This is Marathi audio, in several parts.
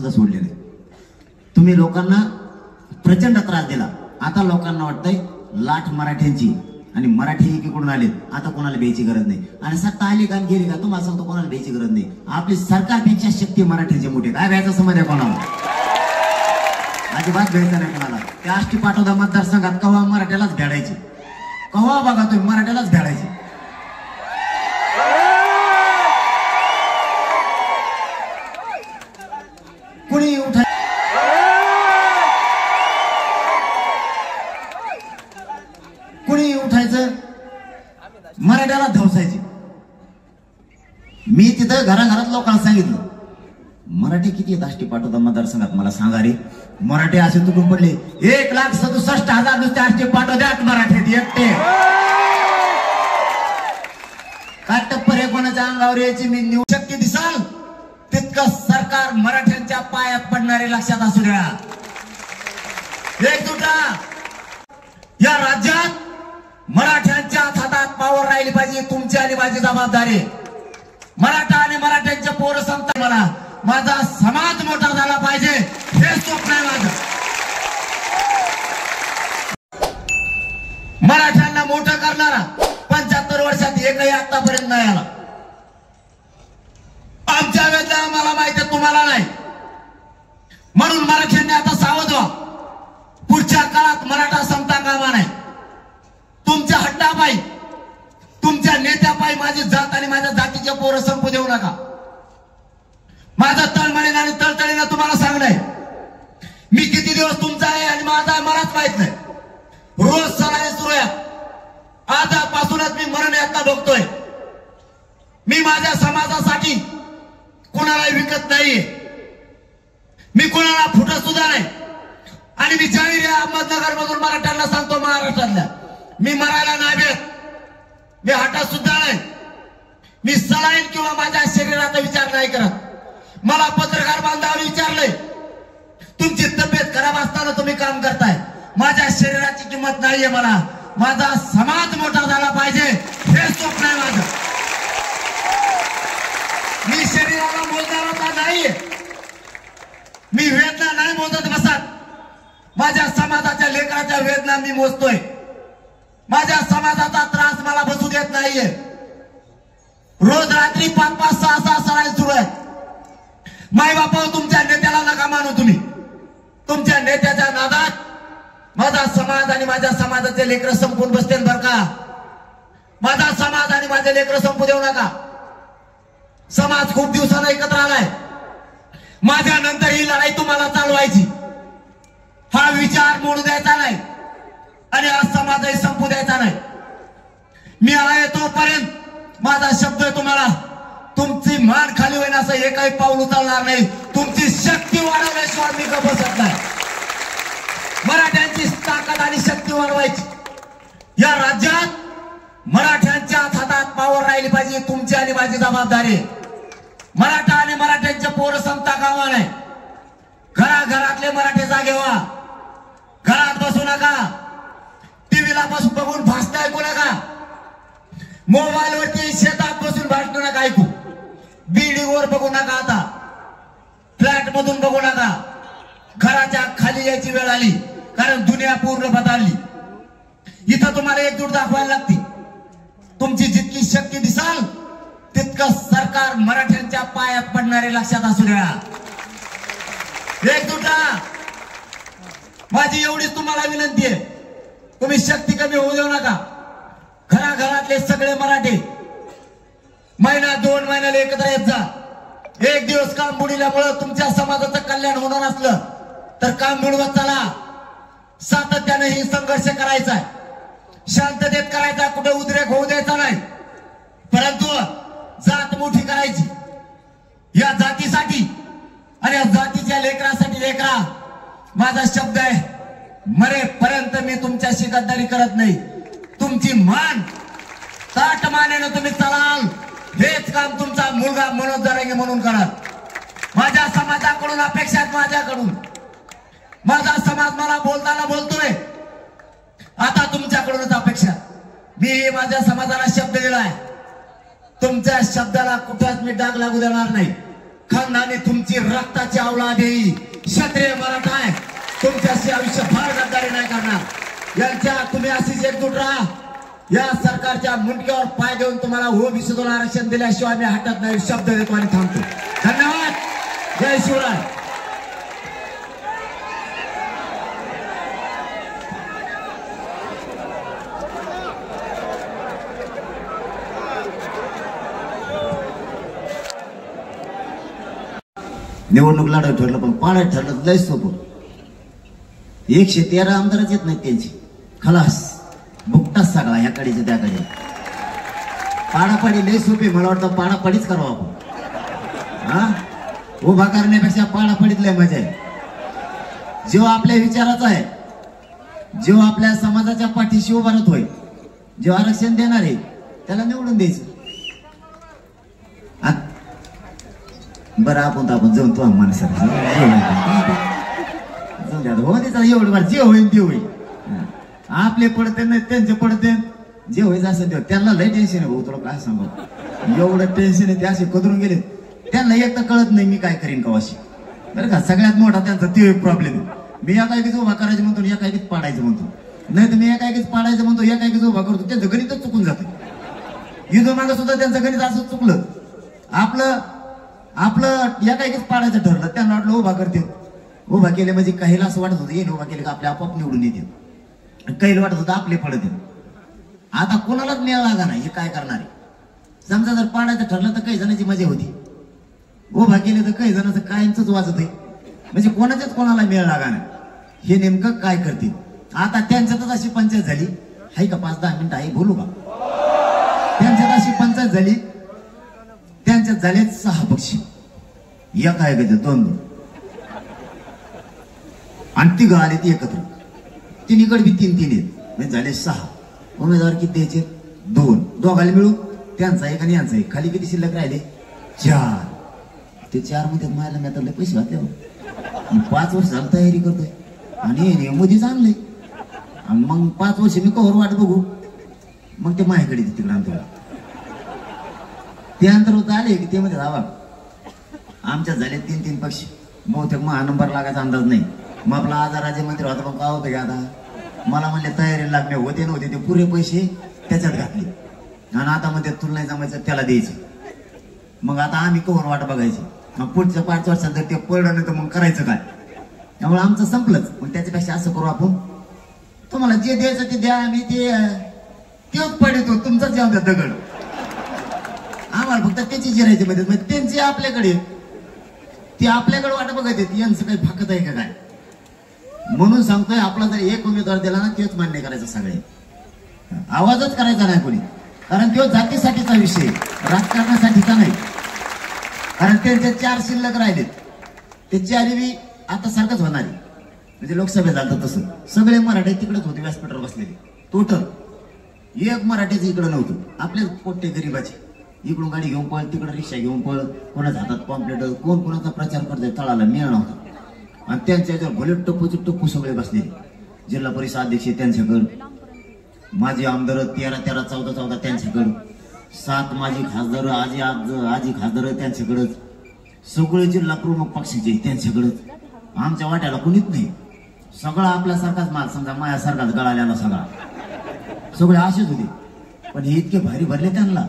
सुद्धा सोडले नाही। तुम्ही लोकांना प्रचंड त्रास दिला। आता लोकांना वाटतंय लाट मराठ्यांची आणि मराठी एकीकडून आले, आता कोणाला द्यायची गरज नाही। आणि सत्ता आली का गेली का तुम्हाला सांगतो कोणाला द्यायची गरज नाही। आपली सरकारपेक्षा शक्ती मराठ्यांची मोठी। काय व्यायचं समज आहे कोणाला? अजिबात द्यायचं नाही कोणाला। त्या आष्टी पाटोदा मतदारसंघात कव्हा मराठ्यालाच भेडायची, कव्हा बघा तुम्ही मराठ्यालाच भेडायची। कुणी उठा कुणी उठायचं मराठ्याला धवसायचे। मी तिथं घराघरात लोकांना सांगितलं मराठी किती आहेत आष्टी पाटोदा मतदारसंघात मला सांगा रे। मराठी असे तुटून पडले 1,67,000 नुसते आष्टी पाटोद्यात मराठी एकटे। काय टप्पर आहे कोणाच्या अंगावर यायची मी निवड शक्ती दिसाल तितकं सरकार मराठ्यांच्या पायात पडणारे लक्षात असू द्या। एकजुटा या राज्यात मराठ्यांच्या हातात पावर राहिली पाहिजे। तुमची आणि माझी जबाबदारी। मराठा आणि मराठ्यांच्या पोर संत मला माझा समाज मोठा झाला पाहिजे हे स्वप्न आहे माझं। मराठ्यांना मोठं करणारा 75 वर्षात एकही आतापर्यंत नाही आला। आमच्या वेळेला आम्हाला माहिती आहे तुम्हाला नाही, म्हणून मराठ्यांनी आता सावध व्हा। पुढच्या काळात मराठा समता कामा नाही। तुमच्या हट्टापायी तुमच्या नेत्यापायी माझी जात आणि माझ्या जातीच्या पोरं संपू देऊ नका। माझं तळमळीनं आणि तळतळीनं तुम्हाला सांगणं मी किती दिवस तुमचा आहे आणि माझा मलाच माहित नाही। रोज सराई सुरू आहे। आजपासूनच मी मरण यातना बघतोय। मी माझ्या समाजासाठी कोणाला विकत नाहीये, मी कोणाला फुटत सुद्धा नाही। आणि मी जाहीर अहमदनगर मधून मराठ्यांना सांगतो महाराष्ट्रातल्या मी मरायला नाही भेट, मी हटात सुद्धा नाही। मी सलाईन किंवा माझ्या शरीराचा विचार नाही करत। मला पत्रकार बांधवांनी विचारलंय तुमची तब्येत खराब असताना तुम्ही काम करताय, माझ्या शरीराची किंमत नाहीये। मला माझा समाज मोठा झाला पाहिजे हे स्वप्न आहे माझं। मी शरीराला मोजणारा नाहीये, मी वेदना नाही मोजत बसत। माझ्या समाजाच्या लेकराच्या वेदना मी मोजतोय। माझ्या समाजाचा त्रास मला बसू देत नाहीये। रोज रात्री 5-5, 6-6 सराई सुरू आहेत। माय बापा तुमच्या नेत्याला नका मानू। तुम्ही तुमच्या नेत्याच्या नादात माझा समाज आणि माझ्या समाजाचे लेकर संपून बसते बर का। माझा समाज आणि माझे लेकर संपू देऊ नका। समाज खूप दिवसांना एकत्र आलाय। माझ्या नंतर ही लढाई तुम्हाला चालवायची, हा विचार मोडू द्यायचा नाही आणि हा समाजही संपू द्यायचा नाही। मी आहे तोपर्यंत माझा शब्द तुम्हाला तुमची मान खाली होईल असं एकही पाऊल उचलणार नाही। तुमची शक्ती वाढवल्याशिवाय मी गप्प बसत नाही। मराठ्यांची ताकद आणि शक्ती वाढवायची। या राज्यात मराठ्यांच्या हातात पावर राहिली पाहिजे। तुमची आणि माझी जबाबदारी। मराठा आणि मराठ्यांच्या पोरं समता कामा नाही। घराघरातले मराठे जागे व्हा। घरात बसू नका, टीव्हीला बसून बघून भाषण ऐकू नका, मोबाईल वरती शेतात बसून भाषण नका ऐकू, बिल्डिंग वर बघू नका, आता फ्लॅट मधून बघू नका। घराच्या खाली यायची वेळ आली, कारण दुनिया पूर्ण बदलली। इथं तुम्हाला एकजूट दाखवायला लागते। तुमची जितकी शक्ती दिसाल तितकं सरकार मराठ्यांच्या पायात पडणारे लक्षात असू द्या। एकजुटा माझी एवढीच तुम्हाला विनंती आहे, तुम्ही शक्ती कमी होऊ देऊ नका। घराघरातले सगळे मराठे महिना 2 महिन्याला एकत्र येत जा। एक दिवस काम बुडील्यामुळे तुमच्या समाजाचं कल्याण होणार नसलं तर काम बुडवत चला। सातत्याने ही संघर्ष करायचा आहे, शांततेत करायचा, कुठे उद्रेक होऊ द्यायचा नाही। परंतु जात मोठी करायची या जातीसाठी आणि या जातीच्या लेकरासाठी। लेकरा माझा शब्द आहे, मरेपर्यंत मी तुमच्याशी गद्दारी करत नाही। तुमची मान ताट मानेनं तुम्ही चलाल हेच काम तुमचा मुलगा मनोज जरांगे म्हणून करा। माझ्या समाजाकडून अपेक्षा आहेत, माझ्याकडून। माझा समाज मला बोलताना बोलतोय, आता तुमच्याकडूनच अपेक्षा। मी माझ्या समाजाला शब्द दिलाय, तुमच्या शब्दाला कुठेच मी डाग लागू देणार नाही। खानदानी तुमची रक्ताची औलाद येई, क्षत्रिय मराठा आहे, तुमच्याशी आयुष्य फार गद्दारी नाही करणार. यांच्या तुम्ही अशीच एकजूट राहा. या सरकारच्या मुंडक्यावर पाय देऊन तुम्हाला ओबीसीतून आरक्षण दिल्याशिवाय मी हटत नाही. शब्द देतो आणि थांबतो. धन्यवाद. जय शिवराय. निवडणूक लढत ठरलं पण पाण्यात ठरलं लय सोपं. 113 आमदारच येत नाहीत त्यांची. खलास बुकटाच सगळा ह्याकडे त्याकडे. पाडापाडी लय सोपी. मला वाटतं पाडापाडीच करावं आपण. हा उभा करण्यापेक्षा पाडापाडीत लय मजा आहे. जो आपल्या विचाराचा आहे, जो आपल्या समाजाच्या पाठीशी उभा राहतोय, जो आरक्षण देणार आहे त्याला निवडून द्यायचं. बरं आपण जाऊन तो माणसाला एवढं बार जे होईल ते होईल. आपले पडते नाही त्यांचे पडते. जे व्हायचं असं देव. त्यांना लय टेन्शन आहे भाऊ. तुला काय सांगू, एवढं टेन्शन आहे. ते असे कदरून गेले. त्यांना एक तर कळत नाही मी काय करीन कवाशी. बरं का, सगळ्यात मोठा त्यांचा ते एक प्रॉब्लेम आहे. मी एका एकीच उभा करायचं म्हणतो, एका एकीच पाडायचं म्हणतो. नाही तर मी एका एकीच पाडायचं म्हणतो, एका एकीच उभा करतो. त्यांचं गणितच चुकून जातं. युद्ध मागं सुद्धा त्यांचं गणित असं चुकलं. आपलं एका एकीच पाडायचं ठरलं. त्यांना वाटलं उभा करते. उभा केले म्हणजे काहीला असं वाटत होतं येईल उभा केले का आपल्या आपोआप निवडून येते. काहीला वाटत होतं आपले पडते. आता कोणालाच मेळ लागा नाही. हे काय करणार आहे. समजा जर पाडायचं ठरलं तर काही जणांची मजा होती. उभा केले तर काही जणांचं कायमच वाजत आहे. म्हणजे कोणाच्याच कोणाला मेळ लागा नाही. हे नेमकं काय करतील. आता त्यांच्यातच अशी पंचायत झाली. हाय का 5-10 मिनिटं आहे बोलू का. त्यांच्यात अशी पंचायत झाली. त्यांच्यात झाले 6 पक्ष. एका एकाचे 2-2 आणि 3 आले ती एकत्र. तिन्हीकडे बी 3-3 आहेत. म्हणजे झाले 6. उमेदवार किती द्यायचे 2. दोघाला मिळून त्यांचा एक आणि यांचा एक. खाली किती शिल्लक राहिले 4. ते 4 मध्ये मायला मी आता पैसे घातले. 5 वर्ष झालं तयारी करतोय आणि मोदीच आणलंय. आणि मग 5 वर्ष मी कवर वाट बघू. मग ते माझ्याकडे तिकडे आणतो. ते अंतर्गत आले की ते मध्ये जावा. आमच्यात झाले 3-3 पक्ष. बहुतेक मग हा नंबर लागायचा अंदाज नाही. मग आपला आजार राज्यमंत्री होता. मग काय होतं की आता मला म्हणले तयारी लागणे होते नव्हते. ते पुरे पैसे त्याच्यात घातले. आणि आता मध्ये तुला नाही जमायचं त्याला द्यायचं. मग आता आम्ही कवर वाट बघायची. मग पुढच्या 5 वर्षात जर ते पडलं नाही तर मग करायचं काय. त्यामुळे आमचं संपलंच. मग त्याच्यापेक्षा असं करू आपण, तुम्हाला जे द्यायचं ते द्या. आम्ही तेच पडतो. तुमचाच जेव्हा द्या दगड. आम्हाला फक्त त्याची जिरायची मध्ये. म्हणजे त्यांची आपल्याकडे ते आपल्याकडे वाट बघत येत. यांचं काही फाकत आहे का काय. म्हणून सांगतोय आपला जर एक उमेदवार दिला ना तेच मान्य करायचं. सगळे आवाजच करायचा नाही कोणी. कारण तो जातीसाठीचा विषय, राजकारणासाठीचा नाही. कारण त्यांचे 4 शिल्लक राहिलेत. ते 4 बी आता सारखंच होणार आहे. म्हणजे लोकसभेत झालं तसं सगळे मराठी तिकडेच होते व्यासपीठावर बसलेले. टोटल एक मराठीचं इकडं नव्हतं. आपले पोट्टे गरीबाचे इकडून गाडी घेऊन पळ, तिकडे रिक्षा घेऊन पळ, कोणाच्या हातात पॉम्पलेट, कोण कोणाचा प्रचार करतोय तळाला मेळ नव्हता. आणि त्यांच्या याच्यावर भले टप्पू सगळे बसलेले. जिल्हा परिषद अध्यक्ष त्यांच्याकडं, माजी आमदार 13-13, 14-14 त्यांच्याकडं, 7 माजी खासदार, आजी खासदार त्यांच्याकडंच, सगळे जिल्हा प्रमुख पक्षाचे त्यांच्याकडंच. आमच्या वाट्याला कुणीच नाही. सगळा आपल्यासारखाच माल. समजा मायासारखाच गळाल्याला सगळा. सगळे असेच होते. पण हे इतके भारी भरले त्यांना.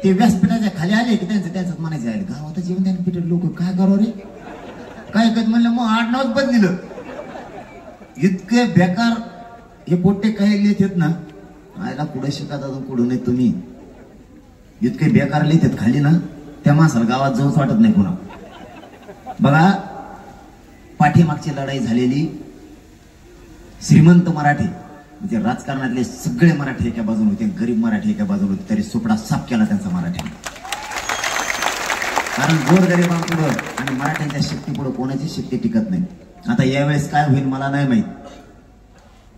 ते व्यासपीठाच्या खाली आले की त्यांच्यात म्हणायचे आहे गावात जेवण त्याने पिठ लोक काय करावं रे काय करत म्हणलं. मग आडनावच बदलिलं. इतके बेकार हे पोट्टे काही लिहितात ना. आयला पुढे शिकत अजून पुढे नाही तुम्ही. इतके बेकार लिहितात खाली ना. त्या माणसाला गावात जाऊच वाटत नाही पुन्हा. बघा पाठीमागची लढाई झालेली श्रीमंत मराठी म्हणजे राजकारणातले सगळे मराठी एका बाजूने होते, गरीब मराठी एका बाजूने होते. तरी सुपडा साफ केला त्यांचा मराठी. कारण गोरगरिबांपुढं आणि मराठ्यांच्या शक्तीपुढं कोणाची शक्ती टिकत नाही. आता यावेळेस काय होईल मला नाही माहित.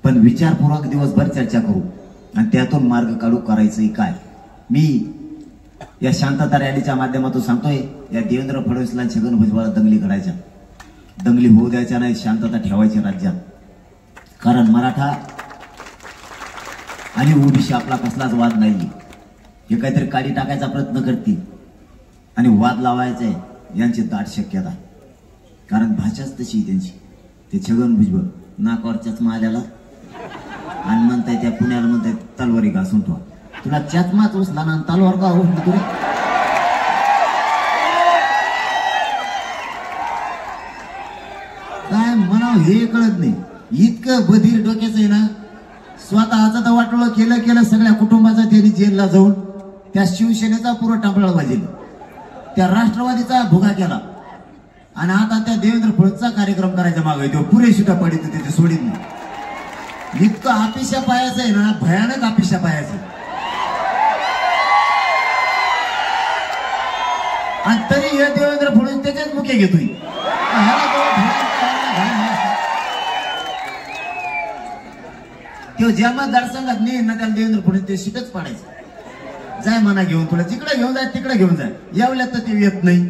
पण विचारपूर्वक दिवसभर चर्चा करू आणि त्यातून मार्ग काढू. करायचंय काय. मी या शांतता रॅलीच्या माध्यमातून सांगतोय, या देवेंद्र फडणवीसला छगन भुजबळ दंगली घडायच्या, दंगली होऊ द्यायच्या नाही. शांतता ठेवायची राज्यात. कारण मराठा आणि ओबीसी आपला कसलाच वाद नाही. हे काहीतरी काढी टाकायचा प्रयत्न करतील आणि वाद लावायचा आहे. यांची दाट शक्यता, कारण भाषाच तशी त्यांची. ते छगन भुजबळ नाकावर चष्मा आल्याला आणि म्हणताय त्या पुण्याला म्हणताय तलवारी घासून ठेवा. तुला चष्माच उचला ना तलवार का उठली तुला? काय म्हणावं हे कळत नाही. इतकं बधीर डोक्याचं आहे ना. स्वतःचं तर वाटोळं केलं सगळ्या कुटुंबाचं त्यांनी जेलला जाऊन त्या शिवसेनेचा पुरा टांबळा वाजला, त्या राष्ट्रवादीचा भुगा केला आणि आता त्या देवेंद्र फडणवीसचा कार्यक्रम करायचा मागे तो पुरे शिटा पडित तिथे सोडित नाही. इतकं आपिशा पायाचं आहे ना, भयानक आपिशा पायाचं. आणि तरी हे देवेंद्र फडणवीस त्याच्याच मुख्य घेतोय. तो ज्या मतदारसंघात नाही ना त्याला देवेंद्र फडणवीस ते सीटच पाडायचं. जाय म्हणा घेऊन, तुला जिकडे घेऊन जाय तिकडे घेऊन जाय. यावल्यात तर ते येत नाही.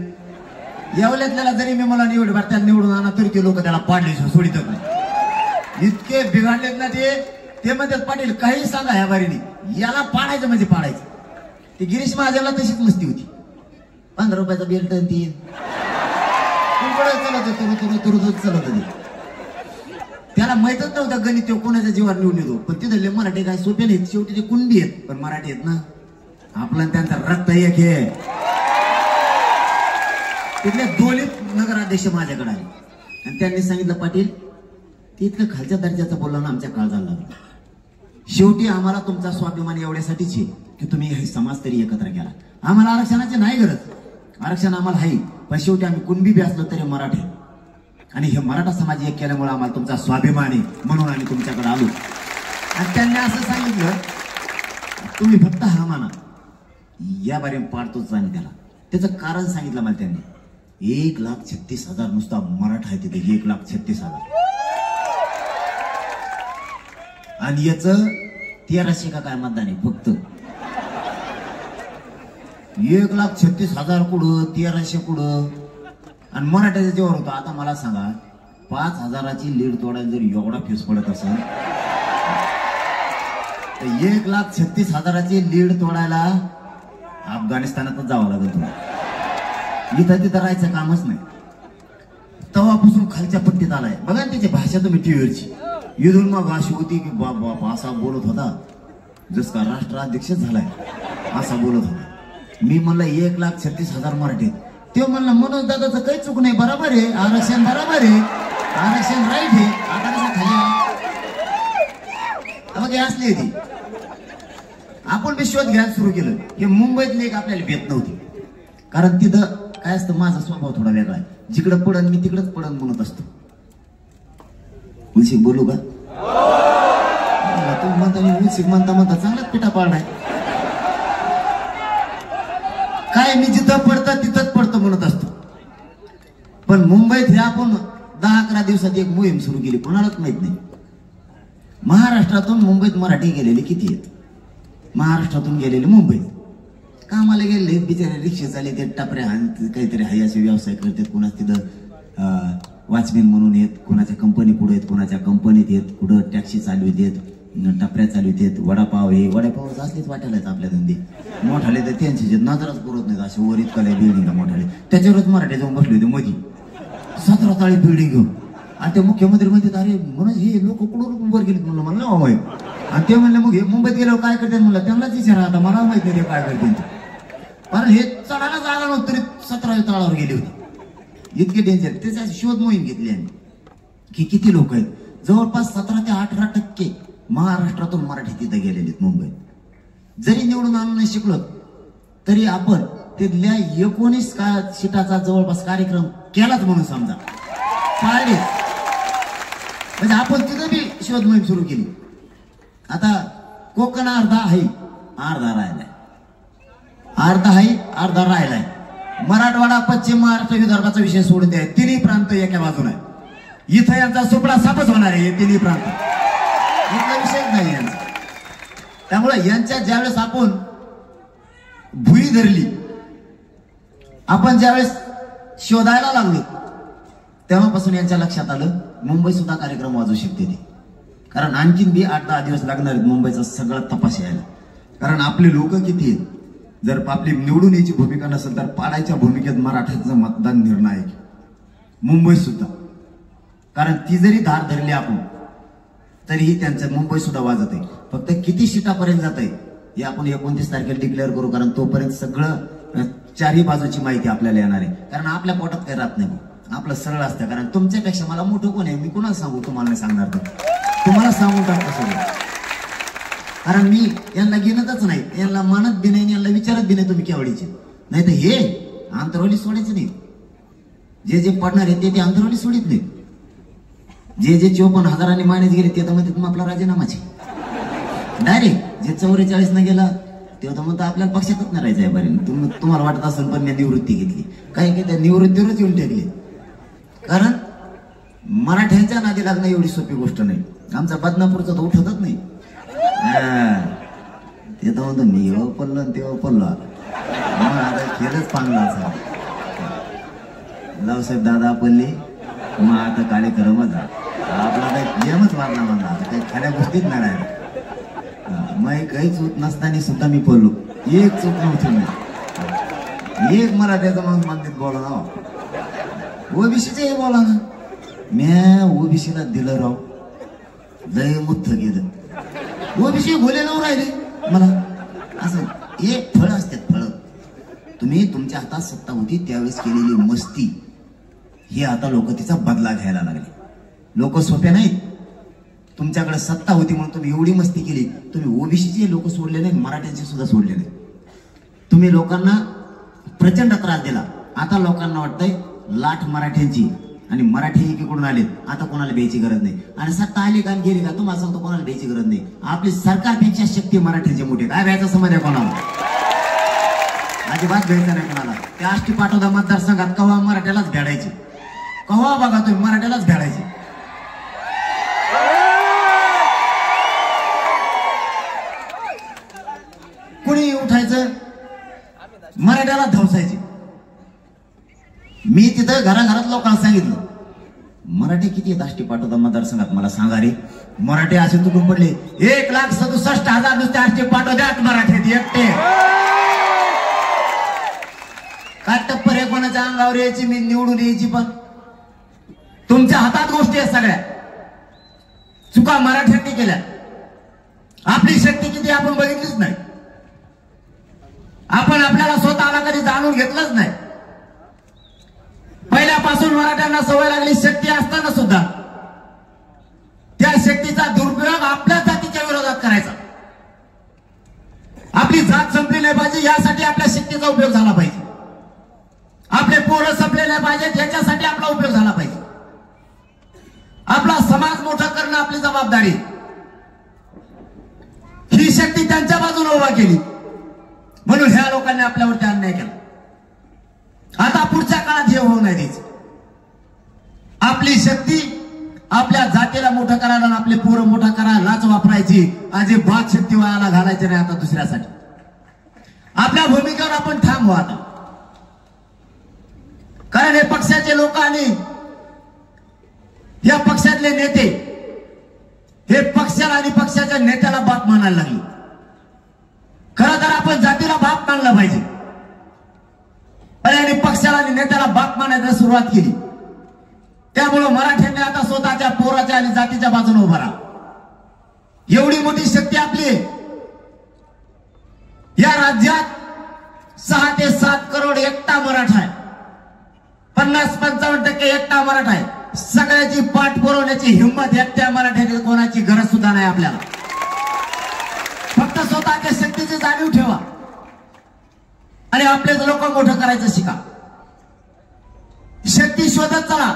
यावल्यातल्याला जरी मी मला त्याला निवडून आणा तरी ते लोक त्याला पाडले सोडितच नाही. इतके बिघडलेत ना ते म्हणतात पाटील काही सांगा ह्या बारीने, याला पाडायचं म्हणजे पाडायचं. ते गिरीश महाजनला तशीच मस्ती होती. 15 रुपयाचा बेल्ट ती चलत होती. त्याला माहितच नव्हतं गणित तो कोणाच्या जीवावर निवडून येतो. पण तिथले मराठी काय सोपे नाहीत, शेवटी ते कुणबी आहेत पण मराठी आहेत ना. आपला त्यांचा रक्त एक आहे. तिथले दोन्हीत नगराध्यक्ष माझ्याकडे आले आणि त्यांनी सांगितलं पाटील ते इतकं खालच्या दर्जाचं बोलला ना आमच्या काळजाला लागला. शेवटी आम्हाला तुमचा स्वाभिमान एवढ्यासाठीच आहे की तुम्ही हे समाज तरी एकत्र केला. आम्हाला आरक्षणाची नाही गरज, आरक्षण आम्हाला आहे, पण शेवटी आम्ही कुणबी बी असलो तरी मराठी आणि हे मराठा समाज एक केल्यामुळे आम्हाला तुमचा स्वाभिमान आहे म्हणून आम्ही तुमच्याकडे आलो. आणि त्यांनी असं सांगितलं तुम्ही फक्त हा माना, या बारे पाडतोच आणि त्याला. त्याचं कारण सांगितलं मला त्यांनी. 1,36,000 नुसता मराठा आहे तिथे, 1,36,000 आणि याच 1300 का काय मतदान आहे फक्त. 1,36,000 कुठं 1300 कुठं आणि मराठ्याच्या जेव्हा होतं. आता मला सांगा 5,000ची लीड तोडायला जर एवढा फेस पडत असेल तर 1,36,000ची लीड तोडायला अफगाणिस्तानातच जावं लागेल तुला. इथं तिथं राहायचं कामच नाही. तेव्हापासून खालच्या पट्टीत आलाय बघा त्याची भाषा तुम्ही टीव्हीवरची. इथून मग अशी होती की बाप असा बोलत होता जस का राष्ट्राध्यक्ष झालाय असा बोलत होता. मी म्हणलं 1,36,000 मराठी. ते म्हणलं मनोज दादाचं काही चूक नाही, बरोबर आहे, आरक्षण बरोबर आहे, आरक्षण राईट आहे. आता कसं खाली असली ती आपण विश्वास घ्यायला सुरू केलं. हे मुंबईतले एक आपल्याला भेट नव्हती, कारण तिथं काय असतं माझा स्वभाव थोडा वेगळा आहे. जिकडं पडन मी तिकडच पडन म्हणत असतो. उलशिक बोलू का? तू म्हणता मी उलशिक म्हणता चांगलाच पिठा पाडलाय. काय मी जिथं पडतं तिथंच पडतं म्हणत असतो. पण मुंबईत हे आपण 10-11 दिवसात एक मोहीम सुरू केली, कोणालाच माहित नाही. महाराष्ट्रातून मुंबईत मराठी गेलेले किती आहेत? महाराष्ट्रातून गेलेले मुंबईत कामाला गेले बिचारे, रिक्षा चालले ते टपऱ्या काहीतरी हाय असे व्यवसाय करतात. कोणाच तिथं वॉचमॅन म्हणून येत, कोणाच्या कंपनी पुढे येत, कोणाच्या कंपनीत येत, कुठं टॅक्सी चालवित येत, टपऱ्या चालवित येत. वडापाव हे वडापाव असलेच वाटायला आपल्या धंदे मोठाले तर त्यांचे नजरच पुरत नाहीत. असे वर इतकाले बिल्डिंग मोठाले, त्याच्यावरच मराठी जाऊन बसले होते मध्ये 17 ताळी बिल्डिंग घेऊन. आणि ते मुख्यमंत्री म्हणतात अरे म्हणून हे लोक कुठून वर गेलेत म्हणलं मला नाव माहित. आणि ते म्हणले मग हे मुंबईत गेल्यावर काय करतात म्हणलं त्यांनाच विचारा, आता मला माहित नाही ते काय करतील. कारण हे चढायला जागा नव्हतं तरी 17व्या तळावर गेले होते. इतके डेंजर. त्याचा शोध मोहीम घेतली आणि की किती लोक आहेत. जवळपास 17 ते 18% महाराष्ट्रातून मराठी तिथे गेलेले मुंबईत. जरी निवडून आणून नाही शिकलो तरी आपण तिथल्या 19 सीटाचा जवळपास कार्यक्रम केलाच म्हणून समजा पाळले. म्हणजे आपण तिथं बी शोध मोहीम सुरू केली. आता कोकण अर्धा आहे, अर्धा राहिलाय, अर्धा आहे अर्धा राहिलाय. मराठवाडा, पश्चिम महाराष्ट्र, विदर्भाचा विषय सोडून द्या. तिन्ही प्रांत एका बाजूला आहे. इथं यांचा सुपडा सापच होणार आहे. तिन्ही प्रांत इथला विषयच नाही यांचा. त्यामुळे यांच्या ज्यावेळेस आपण भुई धरली, आपण ज्यावेळेस शोधायला लागलो तेव्हापासून यांच्या लक्षात आलं मुंबई सुद्धा कार्यक्रम वाजवू शकते ते. कारण आणखीन बी 8-10 दिवस लागणार आहेत मुंबईचा सगळा तपास यायला. कारण आपले लोक किती आहेत जर आपली निवडून यायची भूमिका नसेल तर पाडायच्या भूमिकेत मराठ्याचं मतदान निर्णायक. मुंबईत सुद्धा, कारण ती जरी धार धरली आपण तरीही त्यांचं मुंबई सुद्धा वाजत आहे. फक्त किती सीटापर्यंत जात आहे हे आपण 29 तारखेला डिक्लेअर करू, कारण तोपर्यंत सगळं चारही बाजूची माहिती आपल्याला येणार आहे. कारण आपल्या पोटात काही राहत नाही, आपलं सरळ असतं. कारण तुमच्यापेक्षा मला मोठं कोण आहे मी कुणाला सांगू, तुम्हाला नाही सांगणार तर तुम्हाला सांगून टाकतो सगळं. कारण मी यांना गिनतच नाही, यांना मानत बी नाही, यांना विचारत बी नाही तुम्ही केवढीचे. नाही तर हे आंतरवाली सोडायचे नाही, जे जे पडणार आहे ते आंतरवाली सोडित नाही. जे 54,000 मायनेच गेले ते तर म्हणते तुम्ही आपला राजीनामाचे डायरेक्ट. जे 44 न गेला ते तर म्हणतो आपल्याला पक्षातच नाही राहायचं आहे. बरे तुम्हाला वाटत असेल पण मी निवृत्ती घेतली, काही त्या निवृत्तीवरच येऊन टेकले. कारण मराठ्यांच्या नादी लागणं एवढी सोपी गोष्ट नाही. आमचा बदनापूरचा तर उठतच नाही. ते तर म्हणतो मी पडलो तेव्हा पडलो, आता खेळच पांगला असा. लावसाहेब दादा पडले मग आता काळे करमच आपला काही गेमच मारला म्हणा, काही खऱ्या गोष्टीत नाही राहिला. मग काही चूक नसताना सुद्धा मी पडलो, एक चूक नव्हती मी. एक मराठ्याचं मग मंदिर बोला ना, ओबीसीचे बोला ना. म्या ओबीसीला दिलं राव, लय मुत्थ गेलं. ओबीसी बोले नाव राहिले मला. असं एक फळ असतात फळ. तुम्ही तुमच्या हातात सत्ता होती त्यावेळेस केलेली मस्ती हे आता लोक तिचा बदला घ्यायला लागले. लोक सोपे नाहीत. तुमच्याकडे सत्ता होती म्हणून तुम्ही एवढी मस्ती केली. तुम्ही ओबीसीचे लोक सोडले नाही, मराठ्यांचे सुद्धा सोडले नाही. तुम्ही लोकांना प्रचंड त्रास दिला. आता लोकांना वाटतंय लाट मराठ्यांची आणि मराठी एकीकडून आले, आता कोणाला द्यायची गरज नाही. आणि सत्ता आली का गेली का तुम्हाला सांगतो कोणाला द्यायची गरज नाही. आपली सरकारपेक्षा शक्ती मराठ्यांची मोठी. काय व्यायचा समज आहे कोणाला? अजिबात घ्यायचं नाही कोणाला. त्या आष्टी पाटोदा मतदारसंघात कव्हा मराठ्यालाच भेडायचे, कव्हा बघा तुम्ही मराठ्यालाच भेडायचे. कुणी उठायचं मराठ्याला धवसायचे. मी तिथं घराघरात लोकांना सांगितलं मराठी किती आहेत आष्टी पाटोदा मतदारसंघात मला सांगा रे. मराठी असे तुटून पडले 1,67,000 नुसते आष्टी पाटोद्यात मराठीत एकटे. काय टप्पर आहे कोणाच्या अंगावर यायची, मी निवडून यायची. पण तुमच्या हातात गोष्टी आहेत सगळ्या. चुका मराठ्यांनी केल्या. आपली शक्ती किती आपण बघितलीच नाही. आपण आपल्याला स्वतःला कधी जाणून घेतलंच नाही. पहिल्यापासून मराठ्यांना सवय लागली शक्ती असताना सुद्धा त्या शक्तीचा दुरुपयोग आपल्या जातीच्या विरोधात करायचा. आपली जात संपली नाही पाहिजे यासाठी आपल्या शक्तीचा उपयोग झाला पाहिजे. आपले पोरं संपले नाही पाहिजेत याच्यासाठी आपला उपयोग झाला पाहिजे. आपला समाज मोठा करणं आपली जबाबदारी. ही शक्ती त्यांच्या बाजूने उभा केली म्हणून ह्या लोकांनी आपल्यावरती अन्याय केला. आता पुढच्या काळात हे होऊ नाही द्यायचं. आपली शक्ती आपल्या जातीला मोठं करायला आणि आपले पोरं मोठा करायला लाच वापरायची. अजिबात शक्ती वायाला घालायची नाही. आता दुसऱ्यासाठी आपल्या भूमिकेवर आपण ठाम व्हा आता. कारण हे पक्षाचे लोक आणि या पक्षातले नेते हे पक्षाला आणि पक्षाच्या नेत्याला बाप मानायला लागले. खरं तर आपण जातीला बाप मानला पाहिजे. आणि पक्षाला आणि नेत्याला बाप मानायला सुरुवात केली. त्यामुळे मराठ्यांनी आता स्वतःच्या पोराच्या आणि जातीच्या बाजूने उभा राहा. एवढी मोठी शक्ती आपली आहे. या राज्यात 6 ते 7 करोड एकटा मराठा आहे. 50-55% एकटा मराठा आहे. सगळ्याची पाठ पुरवण्याची हिंमत एकट्या मराठ्याची कोणाची गरज सुद्धा नाही आपल्याला. फक्त स्वतःच्या शक्तीची जाणीव ठेवा आणि आपलेच लोक मोठं करायचं शिका. शक्ती शोधत चला.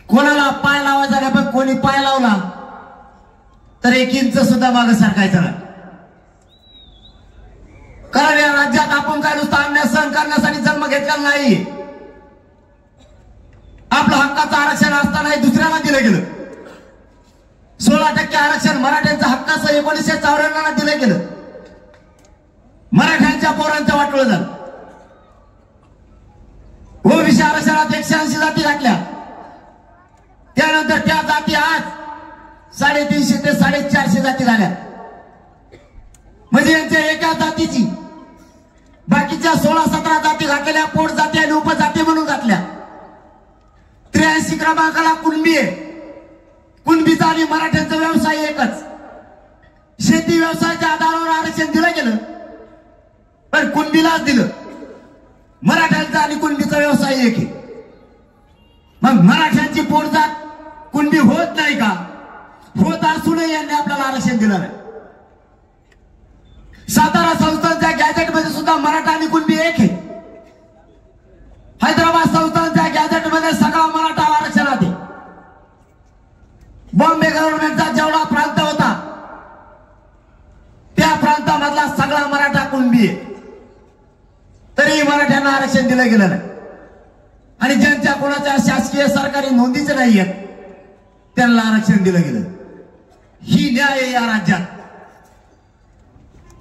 कोणाला पाय लावायचा नाही, पण कोणी पाय लावला तर 1 इंच सुद्धा मागे सरकायचं नाही. कारण या राज्यात आपण काय नुसतं अन्याय सहन करण्यासाठी जन्म घेतलेला नाही. आपलं हक्काचं आरक्षण असतानाही दुसऱ्याला दिलं गेलं. 16% आरक्षण मराठ्यांचं हक्काचं 1954 दिलं गेलं. मराठ्यांच्या पोरांच्या वाटोळं झालं. ओबीसी आरक्षणात 180 जाती घातल्या. त्यानंतर त्या जाती आज 350 ते 450 जाती झाल्या. म्हणजे यांच्या एका जातीची बाकीच्या 16-17 जाती घातलेल्या पोट जाती आणि उपजाती म्हणून घातल्या. 83 क्रमांकाला कुणबी आहे. कुणबीचा आणि मराठ्यांचा व्यवसाय एकच. शेती व्यवसायाच्या आधारावर आरक्षण दिलं गेलं, पण कुणबीलाच दिलं. मराठ्यांचा आणि कुणबीचा व्यवसाय एक आहे. मग मराठ्यांची पोटजात कुणबी होत नाही का? होत असूनही यांनी आपल्याला आरक्षण दिलं नाही. सातारा संस्थानच्या गॅजेटमध्ये सुद्धा मराठा आणि कुणबी एक आहे. हैदराबाद संस्थानच्या गॅजेटमध्ये सगळा मराठा आरक्षणात आहे. बॉम्बे गव्हर्नमेंटचा जेवढा प्रांत होता त्या प्रांतामधला सगळा मराठा कुणबी आहे. तरी मराठ्यांना आरक्षण दिलं गेलं नाही. आणि ज्यांच्या कोणाच्या शासकीय सरकारी नोंदीच नाहीयेत त्यांना आरक्षण दिलं गेलं. ही न्याय आहे या राज्यात.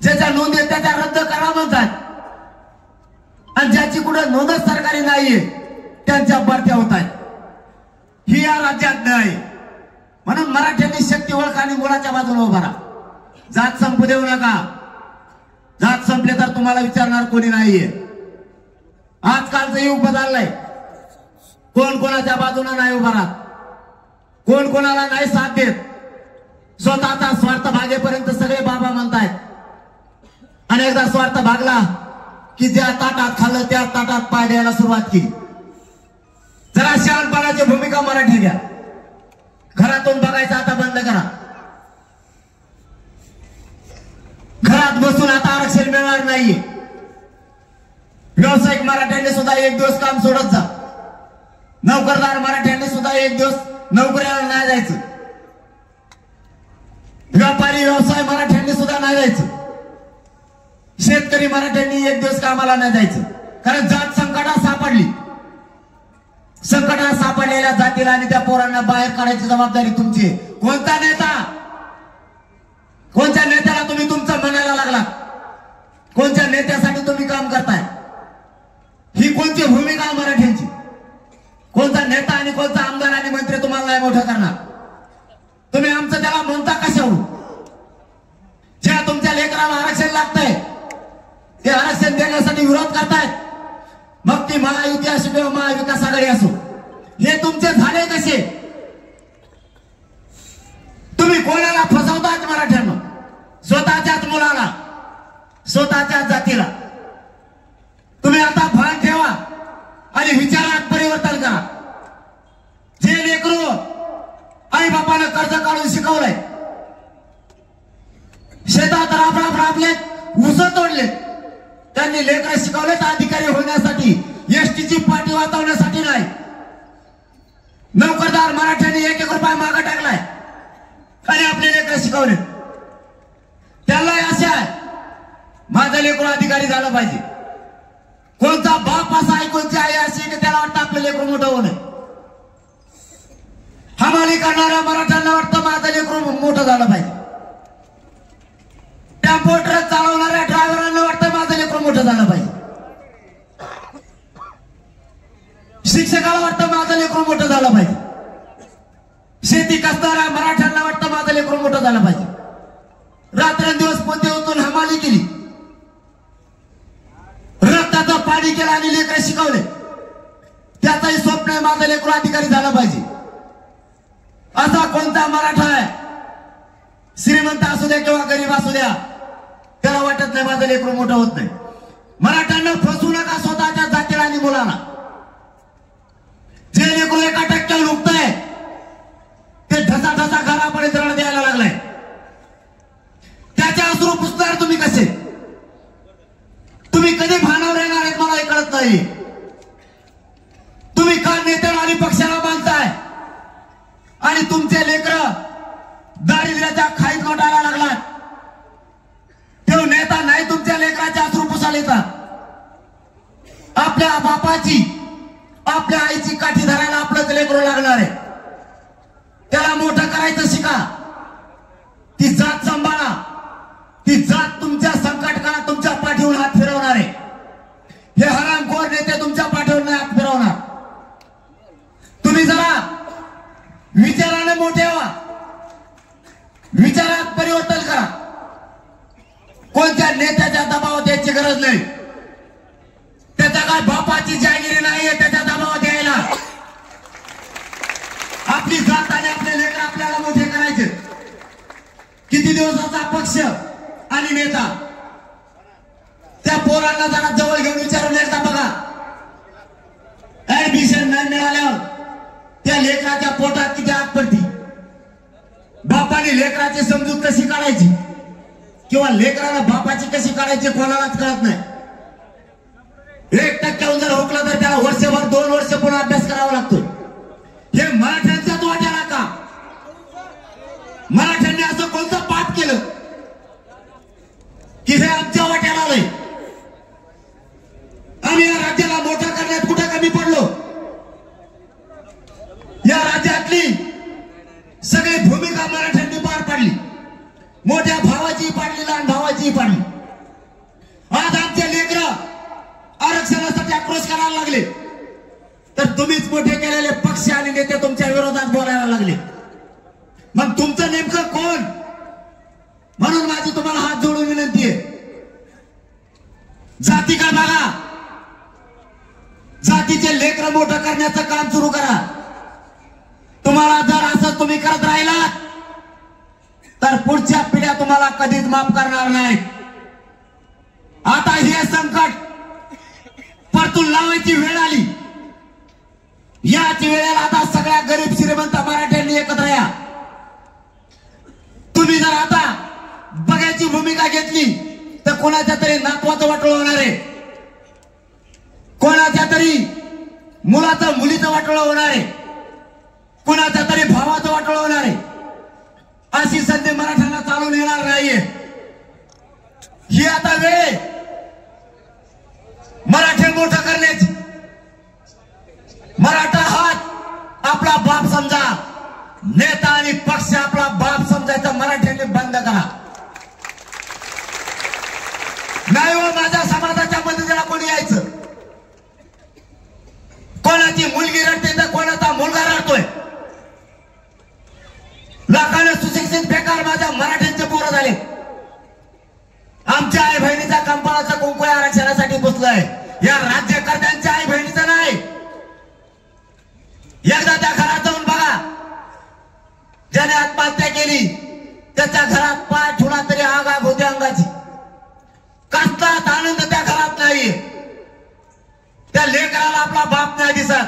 ज्याच्या नोंदी त्याच्या रद्द करा म्हणतात, आणि ज्याची कुठे नोंदच सरकारी नाहीये त्यांच्या बढत्या होत आहेत. ही या राज्यात न्याय. म्हणून मराठ्यांनी शक्ती ओळखा आणि मुलाच्या बाजूला उभा राहा. जात संपू देऊ नका. जात संपले तर तुम्हाला विचारणार कोणी नाहीये. आजकालचं युग बदललंय. कोण कोणाच्या बाजूला नाही उभा राहत, कोण कोणाला नाही साथ देत. स्वतःचा स्वार्थ भागेपर्यंत सगळे बाबा म्हणतायत, आणि एकदा स्वार्थ भागला की ज्या ताटात खाल्लं त्या ताटात पाय द्यायला सुरुवात केली. जरा शहाणपणाची भूमिका मराठी घ्या. घरातून बघायचं आता बंद करा. घरात बसून आता आरक्षण मिळणार नाहीये. व्यावसायिक मराठ्यांनी सुद्धा एक दिवस काम सोडत जा. नोकरदार मराठ्यांनी सुद्धा एक दिवस नोकरीला नाही जायचं. व्यापारी व्यवसाय मराठ्यांनी सुद्धा नाही जायचं. शेतकरी मराठ्यांनी एक दिवस कामाला नाही जायचं. कारण जात संकटात सापडली. संकटात सापडलेल्या जातीला आणि त्या पोरांना बाहेर काढायची जबाबदारी तुमची. कोणता नेता, कोणत्या नेत्याला तुम्ही तुमचं म्हणायला लागला? कोणत्या नेत्यासाठी तुम्ही काम करताय? ही कोणती भूमिका मराठ्यांची? कोणता नेता आणि कोणता आमदार आणि मंत्री तुम्हाला नाही मोठं करणार? तुम्ही आमचं त्याला म्हणता कशावरून? ज्या तुमच्या लेकराला आरक्षण लागतंय ते आरक्षण देण्यासाठी विरोध करतायत, मग ती महायुती असो किंवा महाविकास आघाडी असो, हे तुमचे झाले कसे? तुम्ही कोणाला फसवतात? मराठ्यांना, स्वतःच्याच मुलाला, स्वतःच्याच जातीला. तुम्ही आता भान ठेवा आणि विचारात परिवर्तन करा. जे लेकरू आई बापानं कर्ज काढून शिकवलंय, शेतात राबलेत, ऊस तोडलेत, त्यांनी लेकरं शिकवलेत अधिकारी होण्यासाठी, एसटीची पाठी वाचवण्यासाठी नाही. नोकरदार मराठ्यांनी 1-1 रुपया मागे टाकलाय आणि आपले लेकरं शिकवले. त्याला असे आहे माझं लेकरू अधिकारी झालं पाहिजे. कोणता बाप असा आहे, कोणती आई अशी की त्याला वाटतं आपलं लेकरू मोठं होऊ नये. हमाली करणाऱ्या मराठ्यांना वाटतं माझं लेकरू मोठं झालं पाहिजे. टेम्पो ट्रक चालवणाऱ्या ड्रायव्हरांना वाटतं माझं लेकरू मोठं झालं पाहिजे. शिक्षकाला वाटतं माझं लेकरू मोठं झालं पाहिजे. शेती कसणाऱ्या मराठ्यांना वाटतं माझं लेकरू मोठं झालं पाहिजे. रात्रंदिवस पोते उतरून हमाली केली, रक्ताचं पाणी केलं आणि लेकरं शिकवले. त्याचंही स्वप्न आहे माझं लेकरू अधिकारी झालं पाहिजे. असा कोणता मराठा आहे, श्रीमंत असू द्या किंवा गरीब असू द्या, त्याला वाटत नाही माझं लेकरू मोठं होत नाही. मराठ्यांना फसवू नका स्वतःच्या जातीला आणि मुलाला. जे लेकरू 1% लुकतंय ते ढसा घरापर्यंत रण द्यायला लागलाय. त्याच्या अश्रू पुसणार तुम्ही कसे? तुम्ही कधी भानावर येणार आहेत मला हे कळत नाही. तुम्ही का नेत्याला आणि पक्षाला बांधताय आणि तुमचे लेकरं दारिद्र्याच्या खाईत लोटायला लागलात? तो नेता नाही तुमच्या लेकराच्या अश्रू पुसायला येतात. आपल्या बापाची, आपल्या आईची काठी धरायला आपलंच लेकरू लागणार आहे. त्याला मोठं करायचं शिका. ती जात सांभाळा. ती जात तुमच्या संकट काळात तुमच्या पाठीवर हात फिरवणार आहे. हे हरामखोर नेते तुमच्या पाठीवर हात फिरवणार. तुम्ही जरा विचाराने मोठे व्हा, विचारात परिवर्तन करा. कोणत्या नेत्याच्या दबावात यायची गरज नाही. काय बापाची जागिरी नाहीये त्याच्या दबावात यायला. आपली जात आणि आपले लेकर आपल्याला मोठे करायचे. किती दिवसाचा पक्ष आणि नेता. त्या पोरांना जरा जवळ घेऊन विचारून एकदा बघा. ऍडमिशन नाही मिळाल्यावर त्या लेकराच्या पोटात किती आग पडती. बापाने लेकराची समजूत कशी काढायची किंवा लेकराला बापाची कशी काढायची कोणालाच कळत नाही. 1% जर हुकलं तर त्याला वर्षभर 2 वर्ष पुन्हा अभ्यास करावा लागतो. हे मराठ्यांचाच वाट्याला का? मराठ्यांनी असं कोणतं पाप केलं की हे आमच्या वाट्याला आलंय? आम्ही या राज्याला मोठा करण्यात कुठे कमी पडलो? या राज्यातली सगळी भूमिका मराठ्यांनी पार पाडली. मोठ्या भावाची पाडली, लहान भावाची पाडली. आज आमचे लेकर आरक्षणासाठी आक्रोश करायला लागले तर तुम्हीच मोठे केलेले पक्ष आणि नेते तुमच्या विरोधात बोलायला लागले. मग तुमचं नेमकं कोण? म्हणून माझी तुम्हाला हात जोडून विनंती आहे, जातीकडे बघा. जातीचे लेकर मोठं करण्याचं काम सुरू करा. तुम्हाला जर असं तुम्ही करत राहिला तर पुढच्या पिढ्या तुम्हाला कधीच माफ करणार नाही. आता हे संकट परतून लावायची वेळ आली. याच वेळेला आता सगळ्या गरीब श्रीमंत मराठ्यांनी एकत्र या. तुम्ही जर आता बघायची भूमिका घेतली तर कोणाच्या तरी नातवाचं वाटोळं होणार आहे, कोणाच्या तरी मुलाचं मुलीचं वाटोळं होणार आहे, कोणाच्या तरी भावाचं वाटोळं होणार आहे. अशी संधी मराठ्यांना चालून येणार नाहीये. ही आता वेळ मराठी मोठं करण्याची. मराठा हात आपला बाप समजा, नेता आणि पक्ष आपला बाप समजायचं मराठ्यांनी बंद करा. नाही हो, माझ्या समाजाच्या मदतीला कोणी यायचं. कोणाची मुलगी रडते तर कोणाचा मुलगा रडतोय. लाखाने सुशिक्षित बेकार माझ्या मराठ्यांचे पोरं झाले. आमच्या आई बहिणीचा कंपाळाचा कुंकू आरक्षणासाठी बसलाय. या राज्यकर्त्यांच्या आई बहिणीचं नाही. एकदा त्या घरात जाऊन बघा. ज्याने आत्महत्या केली त्याच्या घरात पाय ठुला तरी आग आग होते अंगाची. कसलाच आनंद त्या घरात नाहीये. त्या लेकराला आपला बाप नाही दिसत.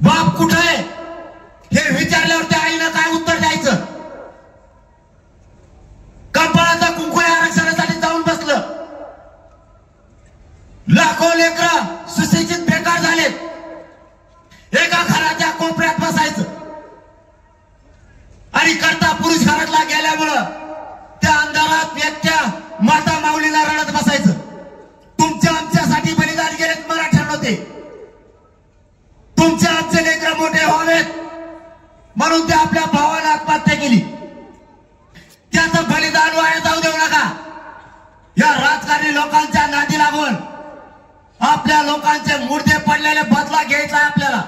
बाप कुठे आहे हे विचारल्यावर त्या आईनं काय उत्तर द्यायचं? कंपाळाचा कुंकू आरक्षणासाठी जाऊन बसलं. लाखो लेकर सुशिक्षित बेकार झालेत. एका घराच्या कोपऱ्यात बसायचं आणि करता पुरुष घरातला गेल्यामुळं त्या अंधारात एकट्या माता माऊलीला रडत बसायचं. तुमच्या आमच्यासाठी बलिदान गेलेत मराठ्यांना. ते तुमचे आमचे लेकर मोठे व्हावेत म्हणून ते आपल्या भावाने आत्महत्या केली. त्याचं बलिदान वाया जाऊ देऊ नका. या राजकारणी लोकांच्या नादी लागून आपल्या लोकांचे मुर्दे पडलेले बदला घ्यायचा आपल्याला.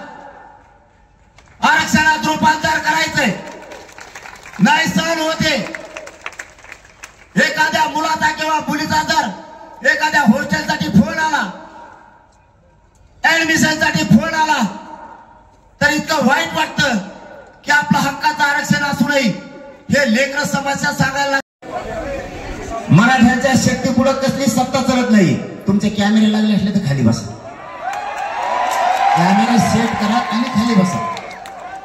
आरक्षणात रूपांतर करायचंय. नाही सहन होते. एखाद्या मुलाचा किंवा मुलीचा जर एखाद्या हॉस्टेलसाठी फोन आला, ऍडमिशनसाठी फोन आला तर इतकं वाईट वाटतं की आपलं हक्काचं आरक्षण असूनही हे लेकर समस्या सांगायला. मराठ्यांच्या शक्ती पुढे कसली सत्ता चालत नाही. तुमचे कॅमेरे लागले असले तर खाली बसा. कॅमेरे सेट करा आणि खाली बसा.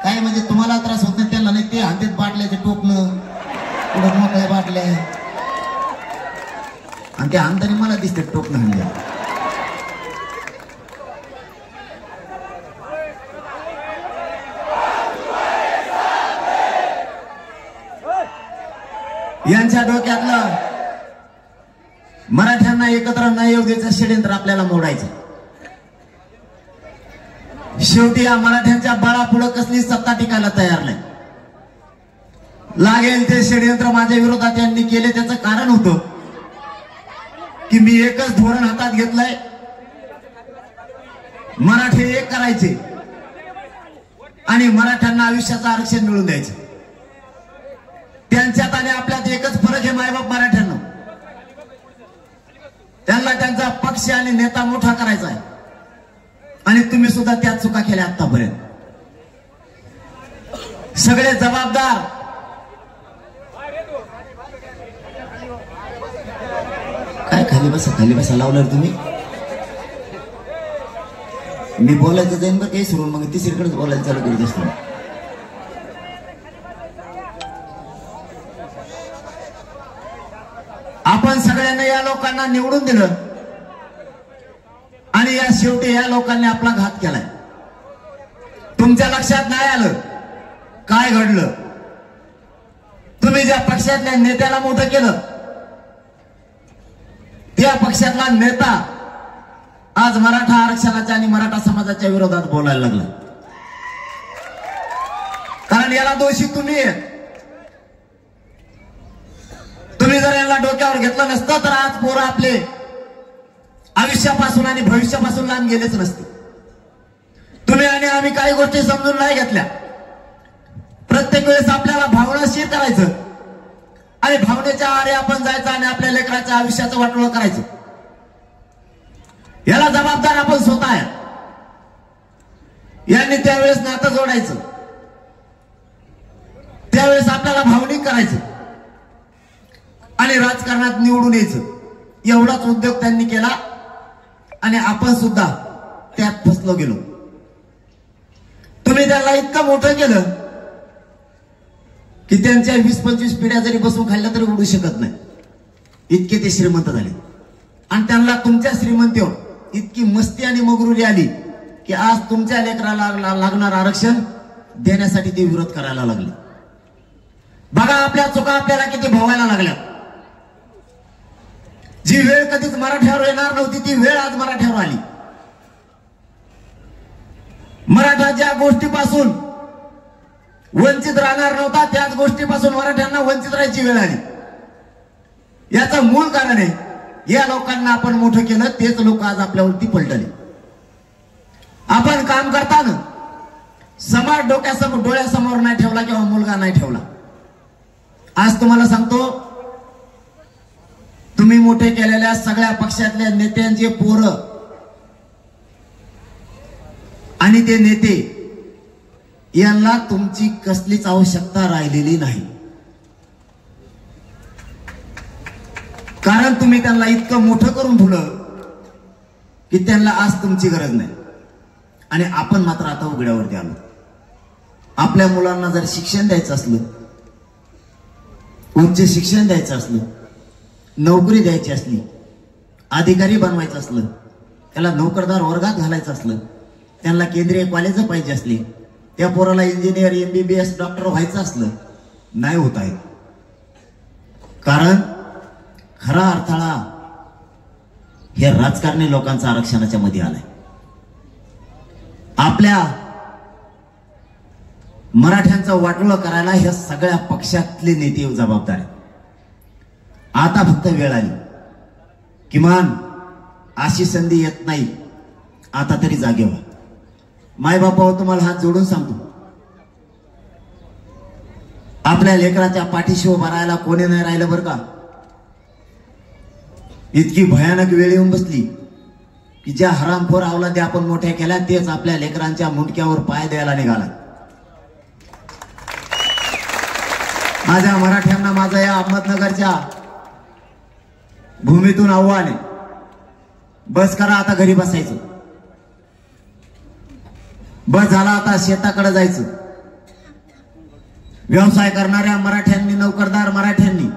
काय म्हणजे तुम्हाला त्रास होत नाही, त्यांना नाही. ते हातात बाटल्याचे टोपणं पुढे मोकळ्या बाटल्या आणि त्या अंधारी मला दिसते टोपणं हल्ल्या. यांच्या डोक्यातलं मराठ्यांना एकत्र नाही येऊ द्यायचं षडयंत्र आपल्याला मोडायचं. शेवटी या मराठ्यांच्या बळापुढं कसली सत्ता टिकायला तयार नाही. लागेल ते षडयंत्र माझ्या विरोधात यांनी केले. त्याचं कारण होतं की मी एकच धोरण हातात घेतलंय. मराठे एक करायचे आणि मराठ्यांना आयुष्याचं आरक्षण मिळवून द्यायचं. त्यांच्यात आणि आपल्यात एकच फरक आहे मायबाप मराठ्यांना. त्यांना त्यांचा पक्ष आणि नेता मोठा करायचा आहे आणि तुम्ही सुद्धा त्या चुका केल्या आतापर्यंत. सगळे जबाबदार काय खाली बसा लावलं तुम्ही. मी बोलायचं जाईन बरं काही सोडून मग तिसरीकडेच बोलायचं चालू करीत असतो. आपण सगळ्यांना या लोकांना निवडून दिलं आणि या शेवटी या लोकांनी आपला घात केलाय. तुमच्या लक्षात नाही आलं काय घडलं. तुम्ही ज्या पक्षातल्या नेत्याला मोठं केलं त्या पक्षातला नेता आज मराठा आरक्षणाच्या आणि मराठा समाजाच्या विरोधात बोलायला लागला. कारण याला दोषी तुम्ही आहे. तुम्ही जर याला डोक्यावर घेतलं नसतं तर आज पोरं आपले आयुष्यापासून आणि भविष्यापासून लांब गेलेच नसते. तुम्ही आणि आम्ही काही गोष्टी समजून नाही घेतल्या. प्रत्येक वेळेस आपल्याला भावनाशीर करायचं आणि भावनेच्या आरे आपण जायचं आणि आपल्या लेकराच्या आयुष्याचं वाटोळं करायचं. याला जबाबदार आपण स्वतः आहे. यांनी त्यावेळेस नातं जोडायचं, त्यावेळेस आपल्याला भावनिक करायचं आणि राजकारणात निवडून यायचं. एवढाच उद्योग त्यांनी केला आणि आपण सुद्धा त्यात फसलो गेलो. तुम्ही त्याला इतकं मोठं केलं की त्यांच्या 20-25 पिढ्या जरी बसून खाल्ल्या तरी उडू शकत नाही, इतके ते श्रीमंत झाले. आणि त्यांना तुमच्या श्रीमंतीवर इतकी मस्ती आणि मगरुरी आली की आज तुमच्या लेकराला लागणार आरक्षण देण्यासाठी ते विरोध करायला लागले. बघा आपल्या चुका आपल्याला किती भोगायला लागल्या. जी वेळ कधीच मराठ्यावर येणार नव्हती ती वेळ आज मराठ्यावर आली. मराठा ज्या गोष्टीपासून वंचित राहणार नव्हता त्याच गोष्टीपासून मराठ्यांना वंचित राहायची वेळ आली. याचं मूळ कारण आहे या लोकांना आपण मोठं केलं, तेच लोक आज आपल्यावरती पलटले. आपण काम करताना समाज डोळ्यासमोर नाही ठेवला किंवा मुलगा नाही ठेवला. आज तुम्हाला सांगतो, तुम्ही मोठे केलेल्या सगळ्या पक्षातल्या नेत्यांचे पोरं आणि ते नेते यांना तुमची कसलीच आवश्यकता राहिलेली नाही. कारण तुम्ही त्यांना इतकं मोठं करून ठेवलं की त्यांना आज तुमची गरज नाही. आणि आपण मात्र आता उघड्यावरती आलो. आपल्या मुलांना जर शिक्षण द्यायचं असलं, उच्च शिक्षण द्यायचं असलं, नोकरी द्यायची असली, अधिकारी बनवायचं असलं, त्याला नोकरदार वर्गात घालायचं असलं, त्यांना केंद्रीय कॉलेज पाहिजे असली, त्या पोराला इंजिनियर, MBBS, डॉक्टर व्हायचं असलं, नाही होत आहे. कारण खरा अर्थाळा हे राजकारणी लोकांचा आरक्षणाच्या मध्ये आलाय. आपल्या मराठ्यांचं वाटोळं करायला ह्या सगळ्या पक्षातले नेते जबाबदार आहेत. आता फक्त वेळ आली. किमान अशी संधी येत नाही, आता तरी जागे व्हा. मायबापावर तुम्हाला हात जोडून सांगतो, आपल्या लेकराच्या पाठीशी उभा राहायला कोणी नाही राहिलं बरं का. इतकी भयानक वेळ येऊन बसली की ज्या हरामखोर अवलादी आपण मोठ्या केल्या तेच आपल्या लेकरांच्या मुंडक्यावर पाय द्यायला निघाला. माझ्या मराठ्यांना माझं या अहमदनगरच्या भूमीतून आव्हान आहे, बस करा आता घरी बसायचं. बस झाला आता शेताकडे जायचं. व्यवसाय करणाऱ्या मराठ्यांनी, नोकरदार मराठ्यांनी,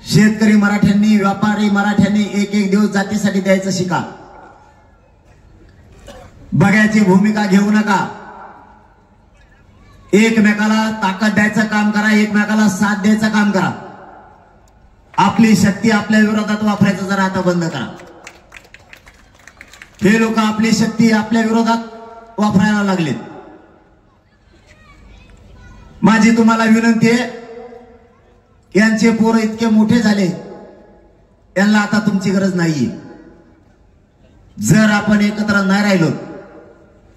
शेतकरी मराठ्यांनी, व्यापारी मराठ्यांनी एक एक दिवस जातीसाठी द्यायचं शिका. बघ्याची भूमिका घेऊ नका. एकमेकाला ताकद द्यायचं काम करा, एकमेकाला साथ द्यायचं काम करा. आपली शक्ती आपल्या विरोधात वापरायचं जरा आता बंद करा. हे लोक आपली शक्ती आपल्या विरोधात वापरायला लागलेत. माझी तुम्हाला विनंती आहे, यांचे पोरं इतके मोठे झाले, यांना आता तुमची गरज नाहीये. जर आपण एकत्र नाही राहिलो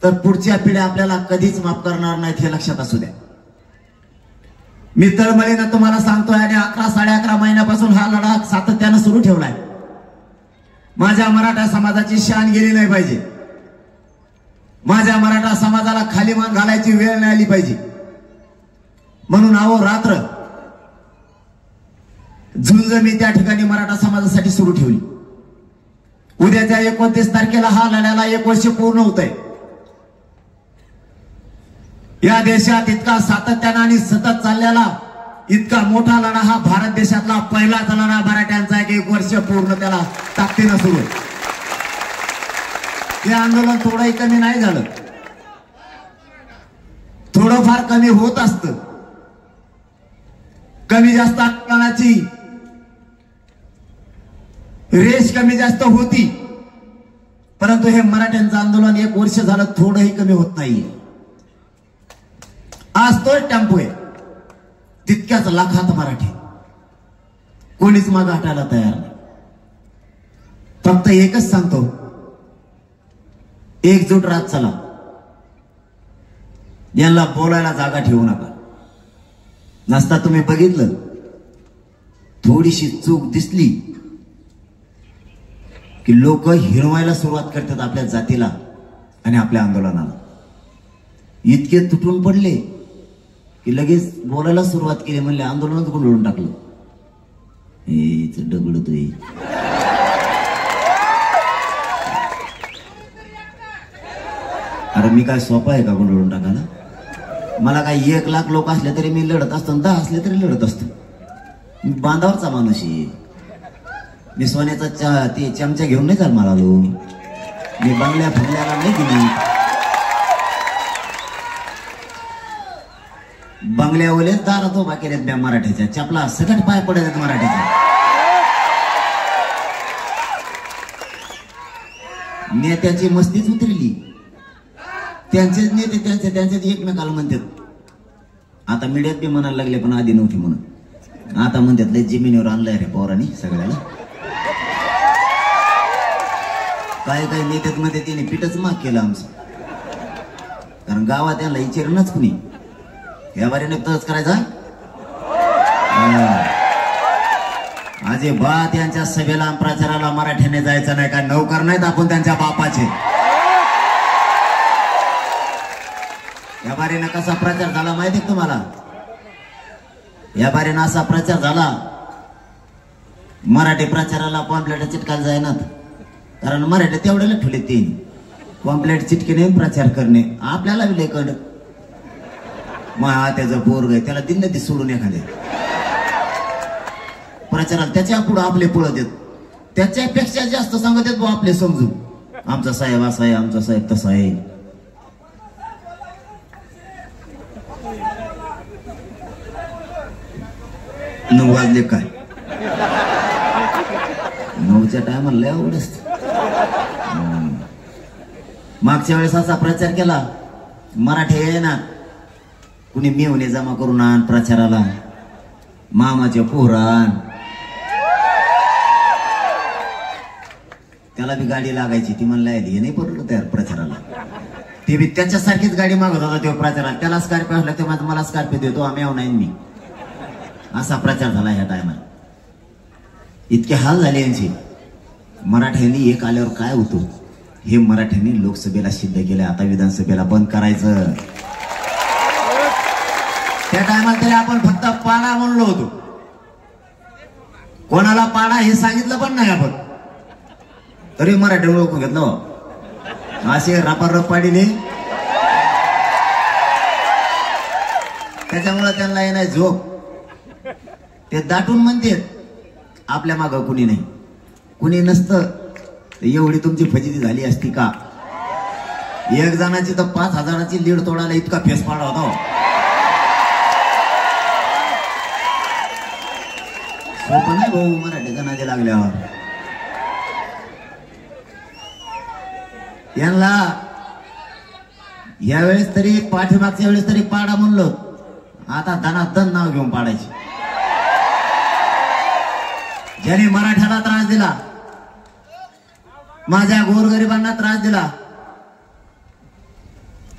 तर पुढच्या पिढ्या आपल्याला कधीच माफ करणार नाहीत, हे लक्षात असू द्या. मी तळमळीनं तुम्हाला सांगतोय आणि 11-11.5 महिन्यापासून हा लढा सातत्यानं सुरू ठेवलाय. माझ्या मराठा समाजाची शान गेली नाही पाहिजे. माझ्या मराठा समाजाला खाली मान घालायची वेळ नाही आली पाहिजे. म्हणून अहोरात्र झुंज मी त्या ठिकाणी मराठा समाजासाठी सुरू ठेवली. उद्याच्या 29 तारखेला हा लढ्याला 1 वर्ष पूर्ण होत आहे. या देशात इतका सातत्यानं आणि सतत चाललेला इतका मोठा लढा हा भारत देशातला पहिलाच लढा मराठ्यांचा आहे की 1 वर्ष पूर्ण त्याला ताकदीनं सुरू आहे. हे आंदोलन थोडंही कमी नाही झालं, थोडंफार कमी होत असतं. कमी जास्त आंदोलनाची रेष कमी जास्त होती, परंतु हे मराठ्यांचं आंदोलन 1 वर्ष झालं थोडंही कमी होत नाहीये. आज तोच टेम्पो आहे, तितक्याच लाखात मराठी, कोणीच माग हटायला तयार नाही. फक्त एकच सांगतो, एकजूट राहत चला. यांना बोलायला जागा ठेवू नका. नसता तुम्ही बघितलं, थोडीशी चूक दिसली की लोक हिरवायला सुरुवात करतात आपल्या जातीला आणि आपल्या आंदोलनाला. इतके तुटून पडले की लगेच बोलायला सुरुवात केली, म्हणले आंदोलनात गुंडळून टाकलं. डबडतोय अरे मी काय सोपा आहे का गुंडळून टाकायला? मला काय 1 लाख लोक असले तरी मी लढत असतो, 10 असले तरी लढत असतो. मी बांधावरचा माणूस आहे. मी सोन्याचा ते चमचा घेऊन नाही चाल मला आलो. मी बंगल्या फुगल्याला नाही गेली. बंगल्यावरच दारात उभा केल्यात म्या मराठ्याच्या. चपला सकट पाय पडत मराठ्याच्या. नेत्याची मस्तीच उतरली. त्यांचेच नेते त्यांचेच एकमेकाला म्हणतात. आता मीडियात बी म्हणायला लागले, पण आधी नव्हती म्हणून. आता म्हणतात लय जमिनीवर आणलंय रे पवारांनी सगळ्याला. काही नेत्यात मध्ये त्याने पीठच माग केलं आमचं, कारण गावात त्याला विचारणच कुणी या बारीने तच करायचा. अजिबात यांच्या सभेला प्रचाराला मराठ्याने जायचं नाही. का नौकर नाहीत आपण त्यांच्या बापाचे. या बारीनं कसा प्रचार झाला माहिती आहे तुम्हाला? या बारीनं असा प्रचार झाला, मराठी प्रचाराला पॉम्पलेट चिटकायला जायनात, कारण मराठी तेवढ्याला ठेवले. 3 पॉम्पलेट चिटकेने प्रचार करणे आपल्याला बी लेकड. मग त्याचं पोरग आहे, त्याला दिलं ती सोडून एखाद्या प्रचाराला त्याच्या पुढं आपले पळत येत. त्याच्यापेक्षा जास्त सांगत येत आपले समजू. आमचा साहेब असा आहे, आमचा साहेब तसा आहे. नऊ वाजले काय? 9च्या टायमाला लय आवड असते. मागच्या वेळेस असा प्रचार केला, मराठी आहे ना कुणी मेवणे जमा करून आण प्रचाराला, मामाचे पोरान. त्याला बी गाडी लागायची. ती म्हणला हे नाही पडलं तयार प्रचाराला. ते बी त्याच्यासारखीच गाडी मागत होता तेव्हा प्रचाराला. त्याला स्कॉर्पिओ असला तेव्हा मला स्कॉर्पिओ देतो, आम्ही येऊ नाही मी. असा प्रचार झाला ह्या टायमाला. इतके हाल झाले यांचे. मराठ्यांनी एक आल्यावर काय होतो हे मराठ्यांनी लोकसभेला सिद्ध केलं. आता विधानसभेला बंद करायचं. त्या टायमाला तरी आपण फक्त पाडा म्हणलो होतो. कोणाला पाडा हे सांगितलं पण नाही आपण, तरी मराठी ओळखून घेतलं. असे रपारप पाडीले. त्याच्यामुळे त्यांना येणार झोप. ते दाटून म्हणते आपल्या मागं कुणी नाही. कुणी नसतं एवढी तुमची फजिती झाली असती का? 1 जणाची तर 5,000ची लीड तोडायला इतका फेस पाडा होता. सोपं नाही भाऊ मराठी जणाचे लागल्यावर. यांना यावेळेस तरी, पाठीमागच्या वेळेस तरी पाडा म्हणलो, आता धनाधन नाव घेऊन पाडायचे. ज्याने मराठ्याला त्रास दिला, माझ्या गोरगरिबांना त्रास दिला,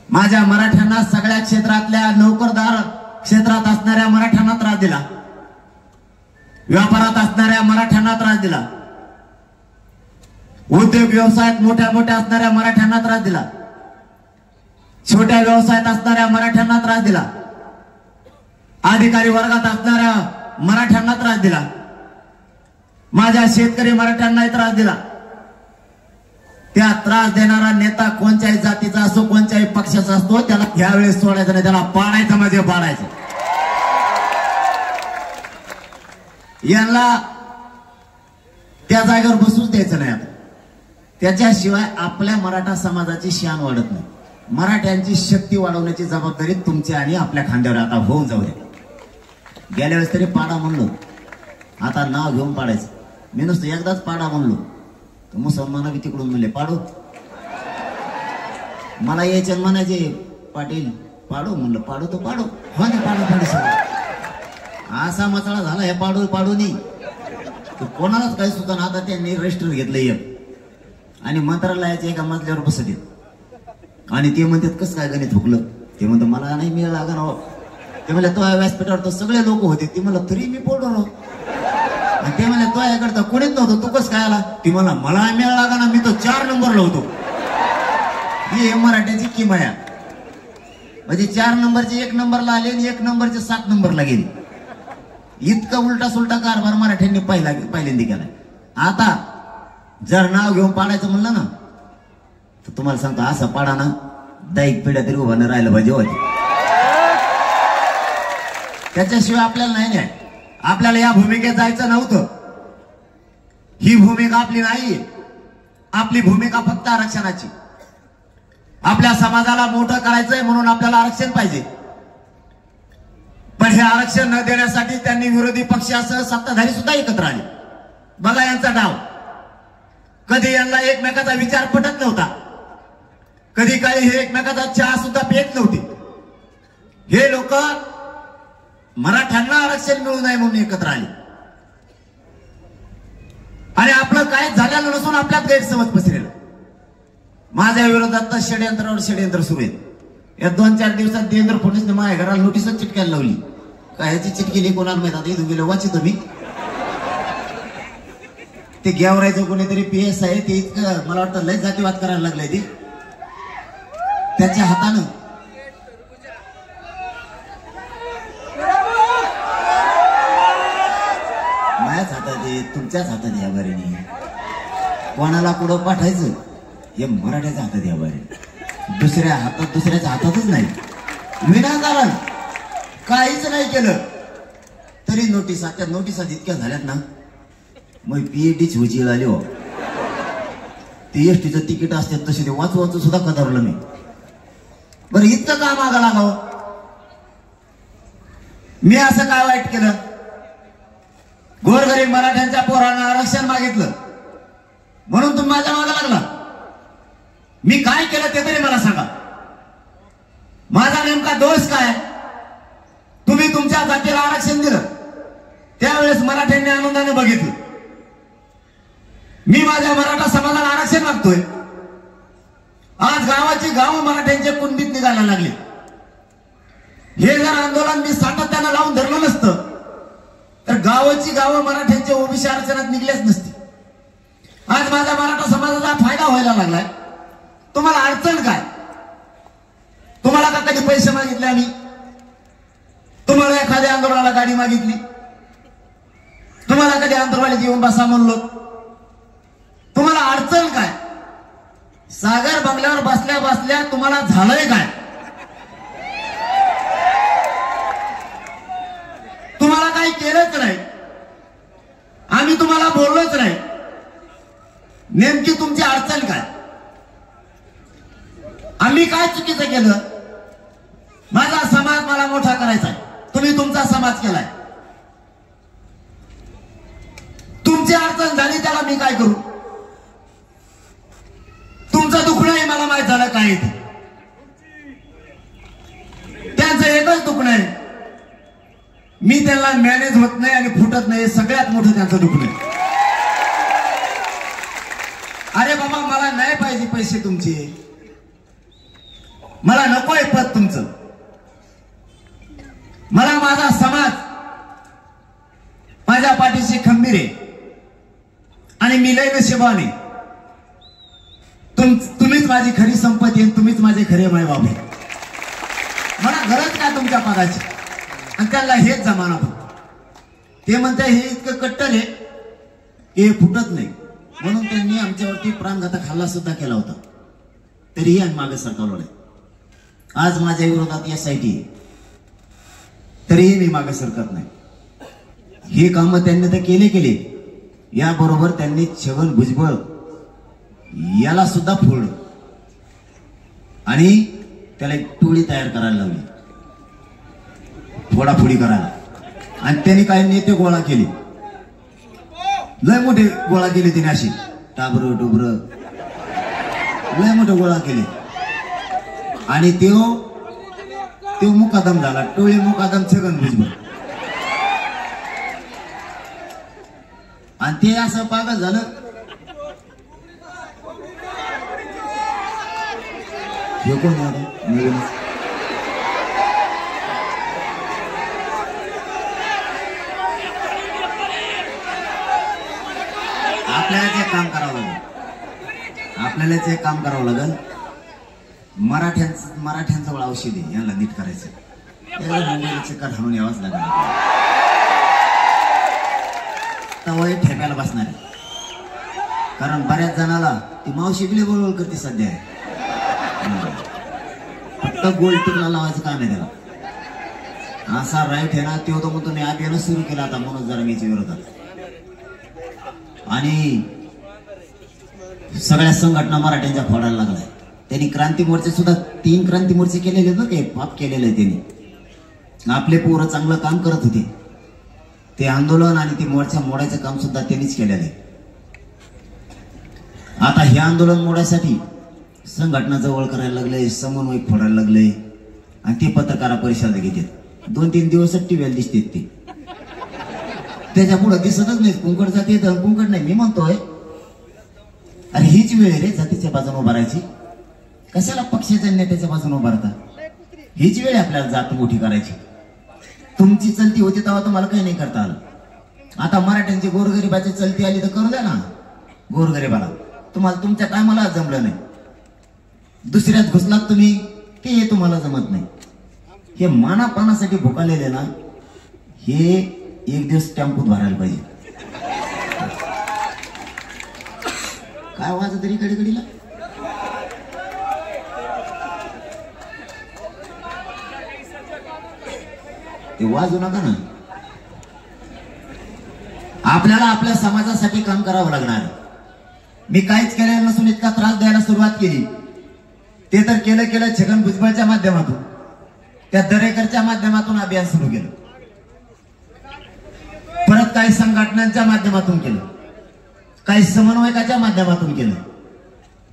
माझ्या मराठ्यांना सगळ्या क्षेत्रातल्या नोकरदार क्षेत्रात असणाऱ्या मराठ्यांना त्रास दिला, व्यापारात असणाऱ्या मराठ्यांना त्रास दिला, उद्योग व्यवसायात मोठ्या मोठ्या असणाऱ्या मराठ्यांना त्रास दिला, छोट्या व्यवसायात असणाऱ्या मराठ्यांना त्रास दिला, अधिकारी वर्गात असणाऱ्या मराठ्यांना त्रास दिला, माझ्या शेतकरी मराठ्यांनाही त्रास दिला. त्या त्रास देणारा नेता कोणत्याही जातीचा असो, कोणत्याही पक्षाचा असतो, त्याला यावेळेस सोडायचं नाही, त्याला पाडायचं म्हणजे पाडायचं. यांना त्या जागेवर बसूच द्यायचं नाही. आता त्याच्याशिवाय आपल्या मराठा समाजाची शान वाढत नाही. मराठ्यांची शक्ती वाढवण्याची जबाबदारी तुमची आणि आपल्या खांद्यावर आता होऊन जाऊ द्या. गेल्या वेळेस तरी पाडा म्हणलो, आता नाव घेऊन पाडायचं. मी नुसतं एकदाच पाडा म्हणलो, मुसलमान बी तिकडून म्हणले पाडू. मला यायचे म्हणायचे पाटील पाडू, म्हणलं पाडू तो पाडू. हो ना, पाडू पाडू सगळं असा मसाला झाला हे पाडू पाडू नाही. कोणालाच काही सुद्धा ना. आता त्यांनी रजिस्टर घेतलं एक आणि मंत्रालयाच्या एका मजल्यावर बसत येत आणि ते म्हणतात कसं काय गणित हुकलं. ते म्हणतात मला नाही मिळ लागा ना. ते म्हणले तो व्यासपीठावर तर सगळे लोक होते. ते मला तरी मी बोललो राहो. ते म्हणले तो याकडता कोणीच नव्हतं, तू कसं काय आला. ती मला मिळ लागा ना, मी तो 4 नंबरला होतो. ही मराठ्याची किमया. म्हणजे 4 नंबरचे 1 नंबरला आले आणि 1 नंबरचे 7 नंबरला गेले. इतका उलटा सुलटा कारभार मराठ्यांनी पहिल्यांदा केला. आता जर नाव घेऊन पाडायचं म्हणलं ना, तर तुम्हाला सांगतो असं पाडा ना, दाईक पिढ्या तरी उभं राहिलं पाहिजे होते. त्याच्याशिवाय आपल्याला नाही न्याय. आपल्याला या भूमिकेत जायचं नव्हतं. ही भूमिका आपली नाहीये. आपली भूमिका फक्त आरक्षणाची. आपल्या समाजाला मोठं करायचंय म्हणून आपल्याला आरक्षण पाहिजे. पण हे आरक्षण न देण्यासाठी त्यांनी विरोधी पक्षासह सत्ताधारी सुद्धा एकत्र आले. बघा यांचा डाव. कधी यांना एकमेकाचा विचार पटत नव्हता. कधी काही हे एकमेकाचा चहा सुद्धा पेत नव्हते. हे लोक मराठ्यांना आरक्षण मिळू नये म्हणून एकत्र आले आणि आपलं काय झालेलं नसून आपल्यात गैरसमज पसरेल. माझ्या विरोधात तर षडयंत्रावर षडयंत्र सुरू आहेत. या 2-4 दिवसात देवेंद्र फडणवीसने माझ्या घराला नोटीसच चिटकायला लावली. काय याची चिटकेली कोणाला माहित. आता इथून गेलं वाचित मी. ते गेवरायचं कोणीतरी PS आहे, ते इतकं मला वाटतं लय जातीवाद करायला लागलाय. ते त्याच्या हातानं माझ्याच हातात आहे, तुमच्याच हातात या बारीने. कोणाला कुठं पाठायचं हे मराठ्याच्या हातात या बारी. दुसऱ्या दुसऱ्याच्या हातातच नाही. विनाकारण काहीच नाही केलं तरी नोटीस. त्या नोटिसात इतक्या झाल्यात ना, मग PhD व्हायची आली हो. ते STचं तिकीट असते तसे ते वाचू सुद्धा कदारलं मी. बरं इतकं का मागा लागावं. मी असं काय वाईट केलं. गोरगरीब मराठ्यांच्या पोरांना आरक्षण मागितलं म्हणून तुम्ही माझ्या मागा लागला. मी काय केलं ते तरी मला सांगा. माझा नेमका दोष काय. तुम्ही तुमच्या जातीला आरक्षण दिलं त्यावेळेस मराठ्यांनी आनंदाने बघितलं. मी माझ्या मराठा समाजाला आरक्षण मागतोय. आज गावाची गाव मराठ्यांच्या कुणबीत निघायला लागले. हे जर आंदोलन मी सातत्यानं लावून धरलं नसतं तर गावाची गावं मराठ्यांच्या ओबीसी आरक्षणात निघलेच नसते. आज माझ्या मराठा समाजाचा फायदा व्हायला लागलाय. तुम्हाला अडचण काय. तुम्हाला का कधी पैसे मागितले आम्ही. तुम्हाला एखाद्या आंदोलनाला गाडी मागितली. तुम्हाला कधी आंदोलनाला येऊन बसा म्हणलो. तुम्हाला अडचण काय. सागर बंगल्यावर बसल्या बसल्या तुम्हाला झालंय काय. तुम्हाला काही केलंच नाही. आम्ही तुम्हाला बोललोच नाही. नेमकी तुमची अडचण काय. आम्ही काय चुकीचं केलं. माझा समाज मला मोठा करायचा आहे. तुम्ही तुमचा समाज केलाय. तुमची अडचण झाली त्याला मी काय करू. तुमचं दुखणं आहे मला माहित झालं काय ते. त्यांचं एकच दुखणं आहे. मी त्यांना मॅनेज होत नाही आणि फुटत नाही. सगळ्यात मोठं त्यांचं दुखणं आहे. अरे बाबा मला नाही पाहिजे पैसे तुमचे. मला नकोय पद तुमचं. मला माझा समाज माझ्या पाठीशी खंबीर आहे आणि मी लय नशिबाने तुम्हीच माझी खरी संपत्ती आहे, तुम्हीच माझे खरे मायबाप आहे. मला गरज काय तुमच्या पदाची. आणि त्याला हेच जमाना बघ. ते म्हणते हे इतकं कट्टर आहे हे फुटत नाही, म्हणून त्यांनी आमच्यावरती प्राणघातक हल्ला सुद्धा केला होता. तरीही आम्ही मागे सरकारला. आज माझ्या विरोधात SIT आहे, तरीही मी मागे सरकत नाही. हे काम त्यांनी तर केले. याबरोबर त्यांनी छगन भुजबळ याला सुद्धा फोडलं आणि त्याला एक टोळी तयार करायला लावली, फोडाफोडी करायला. आणि त्यांनी काही नेते गोळा केले, लय मोठे गोळा केले तिने, अशी टाबर टोबर लय मोठे गोळा केले. आणि तो मुकादम झाला, टोळी मुकादम छगन भुजबळ. आणि ते असं पागल झालं. हे कोण नवीन आपल्यालाच एक काम करावं लागेल. मराठ्यांचं औषध आहे, यांना नीट करायचं. मुंबईला चक्कर हाणून यावंच लागेल. तवय ठेप्याला बसणार आहे, कारण बऱ्याच जणाला ती मावशी बिले बोलवल करते सध्या. फक्त गोल टिकला लावायचं काम आहे त्याला. असा राईट आहे ना, तो तो म्हणतो मी अभियान सुरू केला आता मनोज जरांगेच्या विरोधात. आणि सगळ्या संघटना मराठ्यांच्या फोडायला लागलाय. त्यांनी क्रांती मोर्चे सुद्धा 3 क्रांती मोर्चे केलेले ना, ते पाप केलेलं आहे त्यांनी. आपले पोरं चांगलं काम करत होते, ते आंदोलन आणि ते मोर्चा मोडायचं काम सुद्धा त्यांनीच केलेलं आहे. आता हे आंदोलन मोडायसाठी संघटना जवळ करायला लागले, समन्वय फोडायला लागले. आणि ते पत्रकार परिषद घेतात, 2-3 दिवस टीव्हीला दिसतात. ते त्याच्या पुढे दिसतच नाही. कुंकड जाते तर कुंकड नाही. मी म्हणतोय अरे हीच वेळ रे जातीच्या बाजूने उभारायची. कशाला पक्षाच्या नेत्याच्या बाजूने उभारता? हीच वेळ आपल्याला जात मोठी करायची. तुमची चलती होती तेव्हा तुम्हाला काही नाही करता आलं. आता मराठ्यांची गोरगरिबाची चलती आली तर करू द्या ना गोरगरिबाला. तुम्हाला तुमच्या टायमाला जमलं नाही, दुसऱ्यात घुसलात तुम्ही, ते तुम्हाला जमत नाही. हे मानापानासाठी भुकालेले ना, हे एक दिवस टेम्पोत भरायला पाहिजे. काय वाजत तरी कडीकडीला ते वाजू नका ना. आपल्याला आपल्या समाजासाठी काम करावं लागणार. मी काहीच केलेलं नसून इतका त्रास द्यायला सुरुवात केली. ते तर केलं छगन भुजबळच्या माध्यमातून, त्या दरेकरच्या माध्यमातून अभियान सुरू केलं. परत काही संघटनांच्या माध्यमातून केलं, काही समन्वयकाच्या माध्यमातून केलं.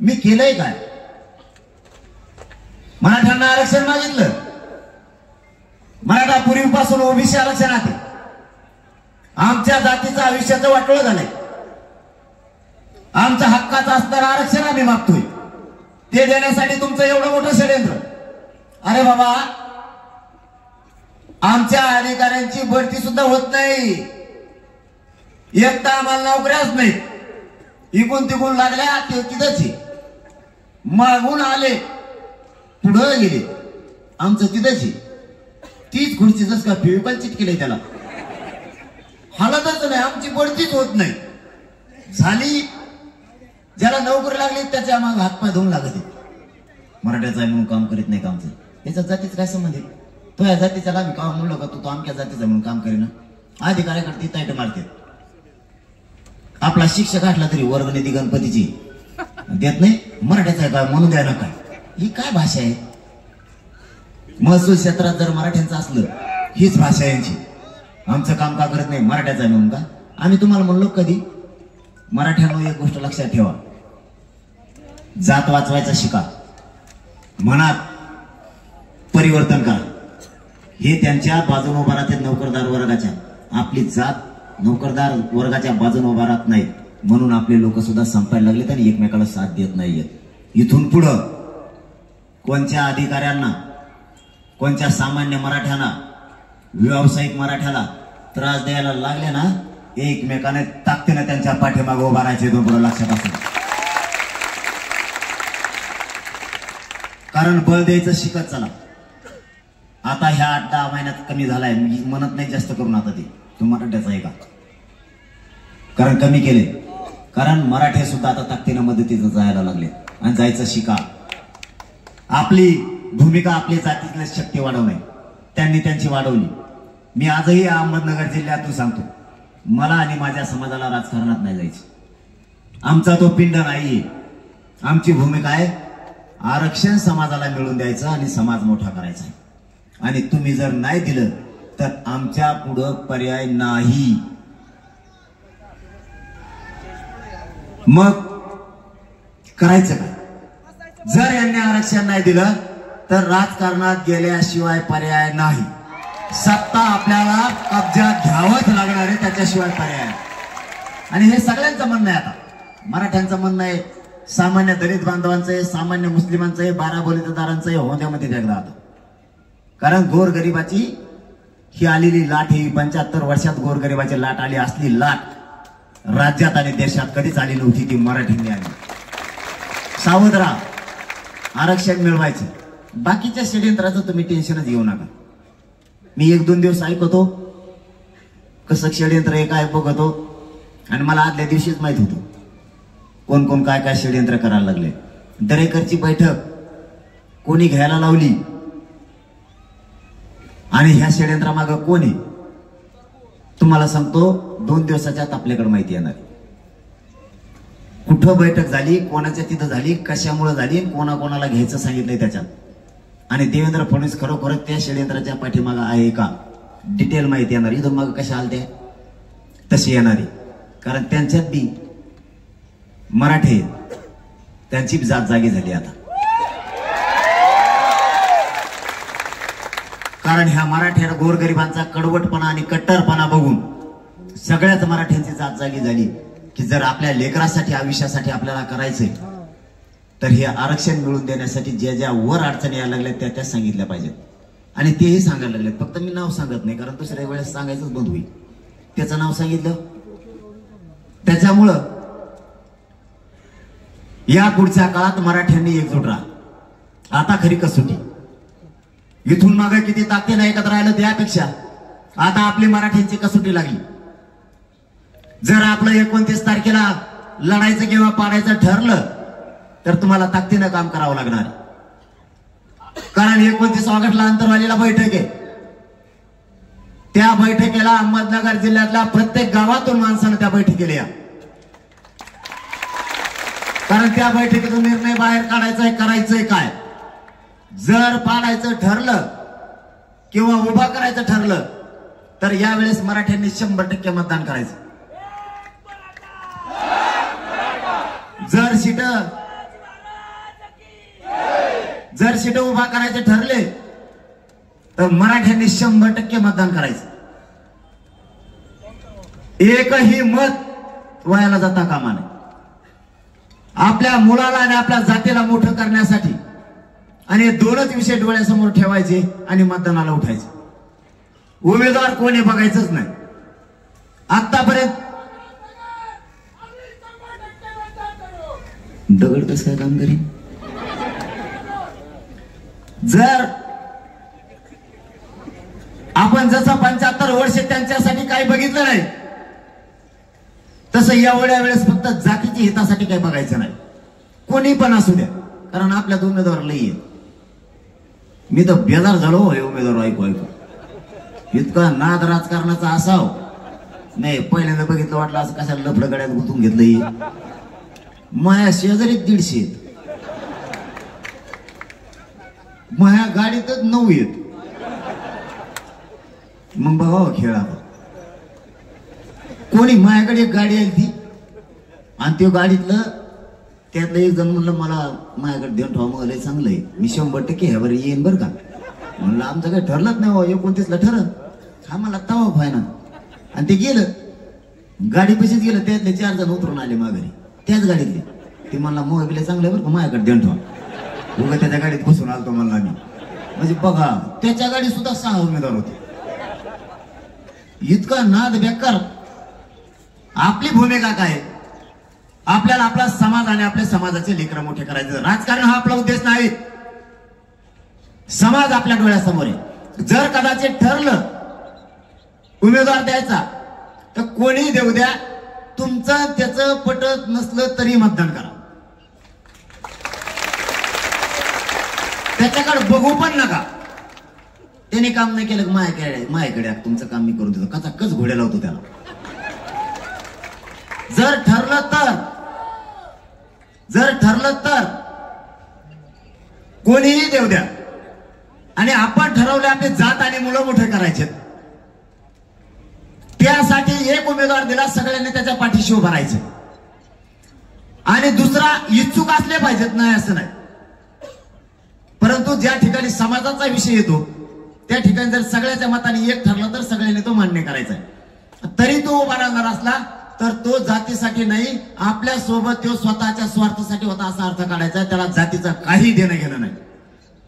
मी केलंय काय? मराठ्यांना आरक्षण मागितलं. मराठा पूर्वीपासून ओबीसी आरक्षणात आहे. आमच्या जातीचं आयुष्याचं वाटोळं झालंय. आमच्या हक्काचं असणारं आरक्षण आम्ही मागतोय. ते देण्यासाठी तुमचं एवढं मोठं षडयंत्र. अरे बाबा, आमच्या अधिकाऱ्यांची भरती सुद्धा होत नाही. एक तर आम्हाला नोकऱ्याच नाही. इकून तिकून लागल्या ते तिथंच मागून आले, पुढं गेले, आमचं तिथंच. तीच खुर्ची जस का फेविकॉल चिटकेले त्याला, हालतच नाही. आमची बढतीच होत नाही. झाली ज्याला नोकरी लागली त्याच्या मागे हातपाय धुवून लागत. मराठ्याचा म्हणून काम करीत नाही. कामचं याच्या जातीच काय संबंध आहे? तो या जातीचा आम्ही काम म्हणलो का तू आमच्या जातीचा म्हणून काम करेना? अधिकाऱ्याकडे ती ताईट मारते. आपला शिक्षक असला तरी वर्गनिधी गणपतीची देत नाही. मराठ्याचा काय म्हणून द्या ना काय? ही काय भाषा आहे? महसूल क्षेत्रात जर मराठ्यांचं असलं, हीच भाषा यांची. आमचं काम का करत नाही? मराठ्याचा म्हणून का? आम्ही तुम्हाला म्हणलो कधी? मराठ्यांना एक गोष्ट लक्षात ठेवा, जात वाचवायचा शिका, मनात परिवर्तन करा. हे त्यांच्या बाजूने उभा राहते नोकरदार वर्गाच्या. आपली जात नोकरदार वर्गाच्या बाजूने उभा राहत नाही, म्हणून आपले लोक सुद्धा संपायला लागलेत आणि एकमेकाला साथ देत नाहीयेत. इथून पुढं कोणत्या अधिकाऱ्यांना, कोणत्या सामान्य मराठ्यांना, व्यावसायिक मराठ्याला त्रास द्यायला लागले ना, एकमेकाने ताकदीने त्यांच्या पाठीमागे उभा राहायचे. दोन पुढे लक्षात असू. कारण बळ द्यायचं शिकत चला. आता ह्या 8-10 महिन्यात कमी झालाय, मी म्हणत नाही जास्त करून आता ते तुम्हाला मराठ्याचं आहे का, कारण कमी केले. कारण मराठे सुद्धा आता ताकदीनं मदतीचं जायला लागले आणि जायचं शिका. आपली भूमिका आपली जातीतली शक्ती वाढवणे, त्यांनी त्यांची वाढवली. मी आजही अहमदनगर जिल्ह्यातून सांगतो, मला आणि माझ्या समाजाला राजकारणात नाही जायचं. आमचा तो पिंड नाहीये. आमची भूमिका आहे आरक्षण समाजाला मिळवून द्यायचं आणि समाज मोठा करायचा. आणि तुम्ही जर नाही दिलं तर आमच्या पुढं पर्याय नाही. मग करायचं काय? जर यांनी आरक्षण नाही दिलं तर राजकारणात गेल्याशिवाय पर्याय नाही. सत्ता आपल्याला कब्जात घ्यावंच लागणार आहे, त्याच्याशिवाय पर्याय नाही. आणि हे सगळ्यांचं म्हणणं आहे. आता मराठ्यांचं म्हणणं आहे, सामान्य दलित बांधवांचं आहे, सामान्य मुस्लिमांचं आहे, 12 बलिदारांचं आहे, होंद्यामध्ये जगला आता. कारण गोरगरिबाची ही आलेली लाट, ही 75 वर्षात गोरगरिबाची लाट आली. असली लाट राज्यात आणि देशात कधीच आली नव्हती, ती मराठींनी आली. सावध राहा, आरक्षण मिळवायचं. बाकीच्या षडयंत्राचं तुम्ही टेन्शनच घेऊ नका. मी 1-2 दिवस ऐकतो कसं षडयंत्र आहे काय बघतो, आणि मला आदल्या दिवशीच माहित होतं कोण कोण काय काय षडयंत्र करायला लागले. दरेकरची बैठक कोणी घ्यायला लावली आणि ह्या षडयंत्रामागं कोण आहे तुम्हाला सांगतो. 2 दिवसाच्या आत आपल्याकडे माहिती येणार. कुठं बैठक झाली, कोणाच्या तिथं झाली, कशामुळे झाली, कोणाकोणाला घ्यायचं सांगितलंय त्याच्यात. आणि देवेंद्र फडणवीस खरोखर त्या षडयंत्राच्या पाठीमागं आहे का, डिटेल माहिती येणार. इथून मग कशा आलते तशी येणारी. कारण त्यांच्यात बी मराठे, त्यांची जात जागी झाली आता. कारण ह्या मराठ्या गोरगरिबांचा कडवटपणा आणि कट्टरपणा बघून सगळ्याच मराठ्यांची जात जागी झाली की जर आपल्या लेकरासाठी, आयुष्यासाठी आपल्याला करायचंय तर हे आरक्षण मिळवून देण्यासाठी ज्या ज्या वर अडचणी यायला लागल्या त्या सांगितल्या पाहिजेत. आणि तेही सांगायला लागले. फक्त मी नाव सांगत नाही, कारण दुसऱ्या वेळेस सांगायचंच बंद होईल. त्याचं नाव सांगितलं त्याच्यामुळं या पुढच्या काळात मराठ्यांनी एकजूट राहा. आता खरी कसोटी. इथून मागे किती ताकदीने एकत्र राहिलं त्यापेक्षा आता आपली मराठ्यांची कसोटी लागली. जर आपलं 29 तारखेला लढायचं किंवा पाडायचं ठरलं तर तुम्हाला ताकदीनं काम करावं लागणार. कारण 29 ऑगस्टला अंतरवालीला बैठक आहे. त्या बैठकीला अहमदनगर जिल्ह्यातल्या प्रत्येक गावातून माणसानं त्या बैठकीला या. कारण त्या बैठकीतून निर्णय बाहेर काढायचा आहे, करायचंय काय. जर पाडायचं ठरलं किंवा उभा करायचं ठरलं तर यावेळेस मराठ्यांनी 100% मतदान करायचं. जर सीट उभा करायचे ठरले तर मराठ्यांनी 100% मतदान करायचं. एकही मत वायाला जाता कामा नये. आपल्या मुलाला आणि आपल्या जातीला मोठं करण्यासाठी आणि हे 2च विषय डोळ्यासमोर ठेवायचे आणि मतदानाला उठायचे. उमेदवार कोणी बघायचंच नाही. आतापर्यंत दगड कसं काय काम करीन. जर आपण जसं 75 वर्ष त्यांच्यासाठी काही बघितलं नाही तसं एवढ्या वेळेस फक्त जातीच्या हितासाठी काही बघायचं नाही. कोणी पण असू द्या, कारण आपल्या उमेदवार लई आहे. मी तर बेजार झालो हे उमेदवार ऐकू इतका नाद राजकारणाचा असाव नाही. पहिल्यांदा बघितलं वाटलं असं कशाला लफड गड्यात गुंतून घेतलं. माया शेजारी 150 माया गाडीतच 9 येत. मग बघा खेळ आता. कोणी माझ्याकडे एक गाडी आली ती आणि त्या गाडीतलं त्यातलं एक जण म्हणलं मला माझ्याकडे देऊन ठेवा, मग लय चांगलं आहे, मी 100% ह्यावर येईन बरं का. म्हणलं आमचं काही ठरलंच नाही. 29ला ठरलं. हा मला तवा फायना. आणि ते गेलं गाडी पशीच गेलं. त्यातले 4 जण उतरून आले माघारी त्याच गाडीतले. ते म्हणला मोबाईल चांगलं बरं का, माझ्याकडे देऊन ठेवा. उगा त्याच्या गाडीत बसून आलतो म्हणला मी. म्हणजे बघा त्याच्या गाडीत सुद्धा 6 उमेदवार होते. इतका नाद बेकार. आपली भूमिका काय? आपल्याला आपला समाज आणि आपल्या समाजाचे लेकरं मोठे करायचं. राजकारण हा आपला उद्देश नाही. समाज आपल्या डोळ्यासमोर आहे. जर कदाचित ठरलं उमेदवार द्यायचा तर कोणी देऊ द्या, तुमचं त्याचं पटत नसलं तरी मतदान करा. त्याच्याकडे बघू पण नका. त्याने काम नाही केलं माझ्याकडे तुमचं काम मी करून देतो, कचाकच घोड्या लावतो त्याला. जर ठरलं तर कोणीही देऊ द्या. आणि आपण ठरवले आपली जात आणि मुलं मोठे करायचे, त्यासाठी एक उमेदवार दिला, सगळ्यांनी त्याच्या पाठीशी उभं राहायचं. आणि दुसरा इच्छुक असले पाहिजेत, नाही असं नाही. परंतु ज्या ठिकाणी समाजाचा विषय येतो त्या ठिकाणी जर सगळ्याच्या मताने एक ठरलं तर सगळ्यांनी तो मान्य करायचा आहे. तरी तो उभा राहणार असला तर तो जातीसाठी नाही, आपल्या सोबत तो स्वतःच्या स्वार्थासाठी होता असा अर्थ काढायचा. त्याला जातीचं काही देणं घेणं नाही.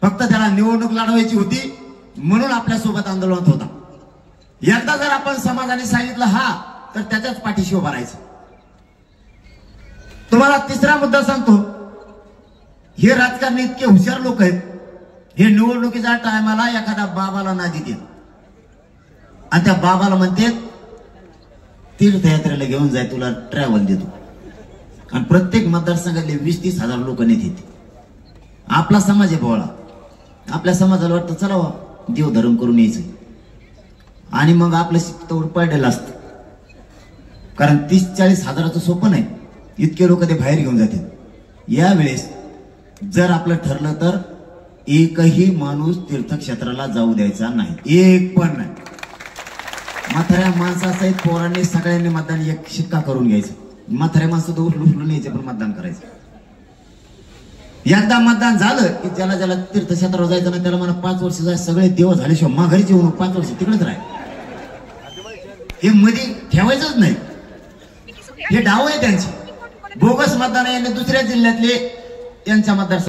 फक्त त्याला निवडणूक लढवायची होती म्हणून आपल्या सोबत आंदोलनात होता. एकदा जर आपण समाजाने सांगितलं हा, तर त्याच्याच पाठीशी उभा राहायचं. तुम्हाला तिसरा मुद्दा सांगतो. हे राजकारणी इतके हुशार लोक आहेत, हे निवडणुकीच्या टायमाला एखाद्या बाबाला नादी देत आणि त्या बाबाला म्हणते तीर्थयात्रेला घेऊन जाय, तुला ट्रॅव्हल देतो. आणि प्रत्येक मतदारसंघातले 20-30 हजार लोक नेते. आपला समाज आहे बोळा, आपल्या समाजाला वाटतं चला देवधर्म करून यायचं. आणि मग आपलं शिकतोड पडलेलं असतं. कारण 30-40 हजाराचं सोपं नाही, इतके लोक ते बाहेर घेऊन जातात. यावेळेस जर आपलं ठरलं तर एकही माणूस तीर्थक्षेत्राला जाऊ द्यायचा नाही, एक पण नाही. म्हाताऱ्या माणसासहित पोरांनी सगळ्यांनी मतदान एक शिक्का करून घ्यायचं. म्हाताऱ्या माणसं तर उचलून यायचे पण मतदान करायचं. एकदा मतदान झालं की ज्याला तीर्थक्षेत्रावर जायचं ना त्याला मला 5 वर्ष जाय, सगळे देव झाल्याशिवाय माघारी जेवण 5 वर्ष तिकडेच राह. हे मध्ये ठेवायचंच नाही. हे डाव आहे त्यांचे, बोगस मतदान आहे. दुसऱ्या जिल्ह्यातले त्यांच्या मतदार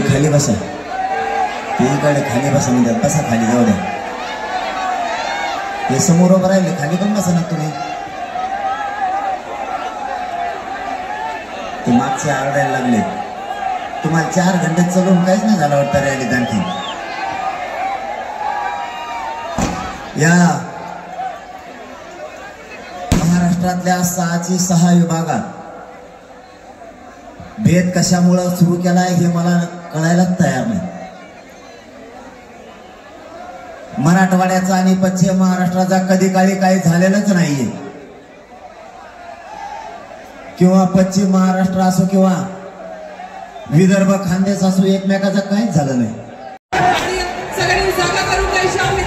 खाली बसा, इकडे खाली बसा म्हणजे बसा खाली, जाऊ द्या. हे समोर उभं राहिले, खाली पण बसा ना तुम्ही. ते मागचे आरडायला लागले. तुम्हाला 4 घंटे चालून काहीच नाही झालं वाटतं रॅलीत. आणखी या महाराष्ट्रातल्या 6 विभागात भेद कशामुळं सुरू केलाय हे मला कळायलाच तयार नाही. मराठवाड्याचा आणि पश्चिम महाराष्ट्राचा कधी काळी काही झालेलंच नाहीये. किंवा पश्चिम महाराष्ट्र असो किंवा विदर्भ खानदेश असो, एकमेकाचं काहीच झालं नाही. सगळ्यांनी जागा करून द्यायची आम्ही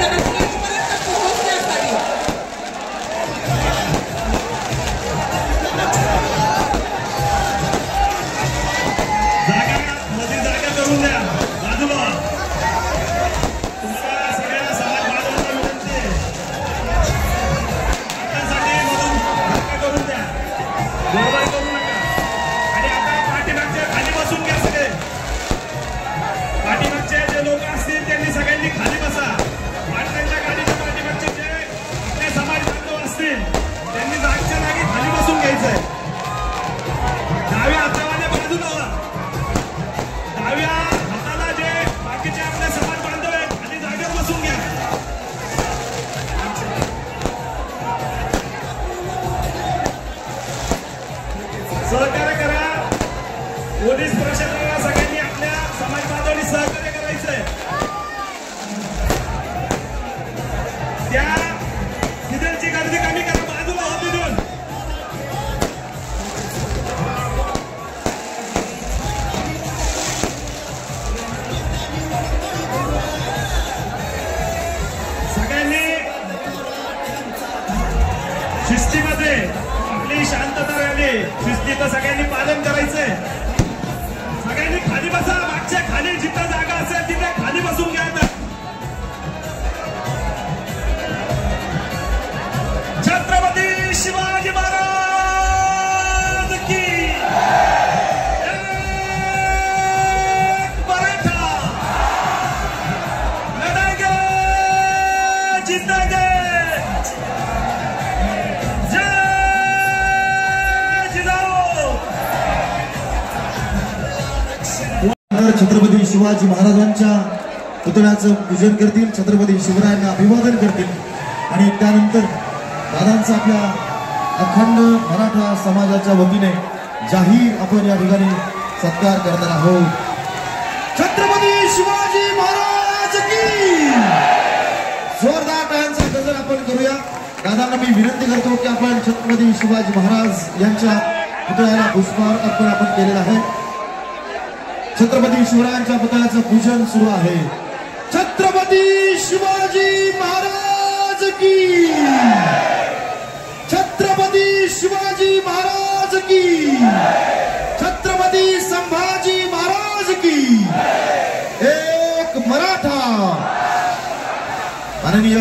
सहकार्य करा. पोलीस प्रशासनाला सगळ्यांनी आपल्या समाज बांधवांनी सहकार्य करायचंय. त्या तिथलची गर्दी कमी करा, बाजूला हो तिथून. सगळ्यांनी शिस्तीमध्ये आपली शांतता राहिली, शिस्तीचं सगळ्यांनी पालन करायचंय. सगळ्यांनी खाली बसा, मागच्या खाली जिथं जागा असेल तिथे खाली बसून घ्या. छत्रपती शिवाजी महाराज की मराठा लढाएंगे, जीतेंगे. जय जिजाऊ. शिवाजी महाराजांच्या पुतळ्याचं पूजन करतील, छत्रपती शिवरायांना अभिवादन करतील आणि त्यानंतर दादांचा आपल्या अखंड मराठा समाजाच्या वतीने जाहीर आपण या ठिकाणी सत्कार करणार आहोत. छत्रपती शिवाजी महाराज की जोरदार टाळ्यांचा गजर आपण करूया. दादांना मी विनंती करतो की आपण छत्रपती शिवाजी महाराज यांच्या पुतळ्याला पुष्पहार अर्पण आपण केलेला आहे. छत्रपती शिवरायांच्या पुतळ्याचं पूजन सुरू आहे. छत्रपती शिवाजी महाराज की, छत्रपती शिवाजी महाराज की, छत्रपती संभाजी महाराज की. एक मराठा माननीय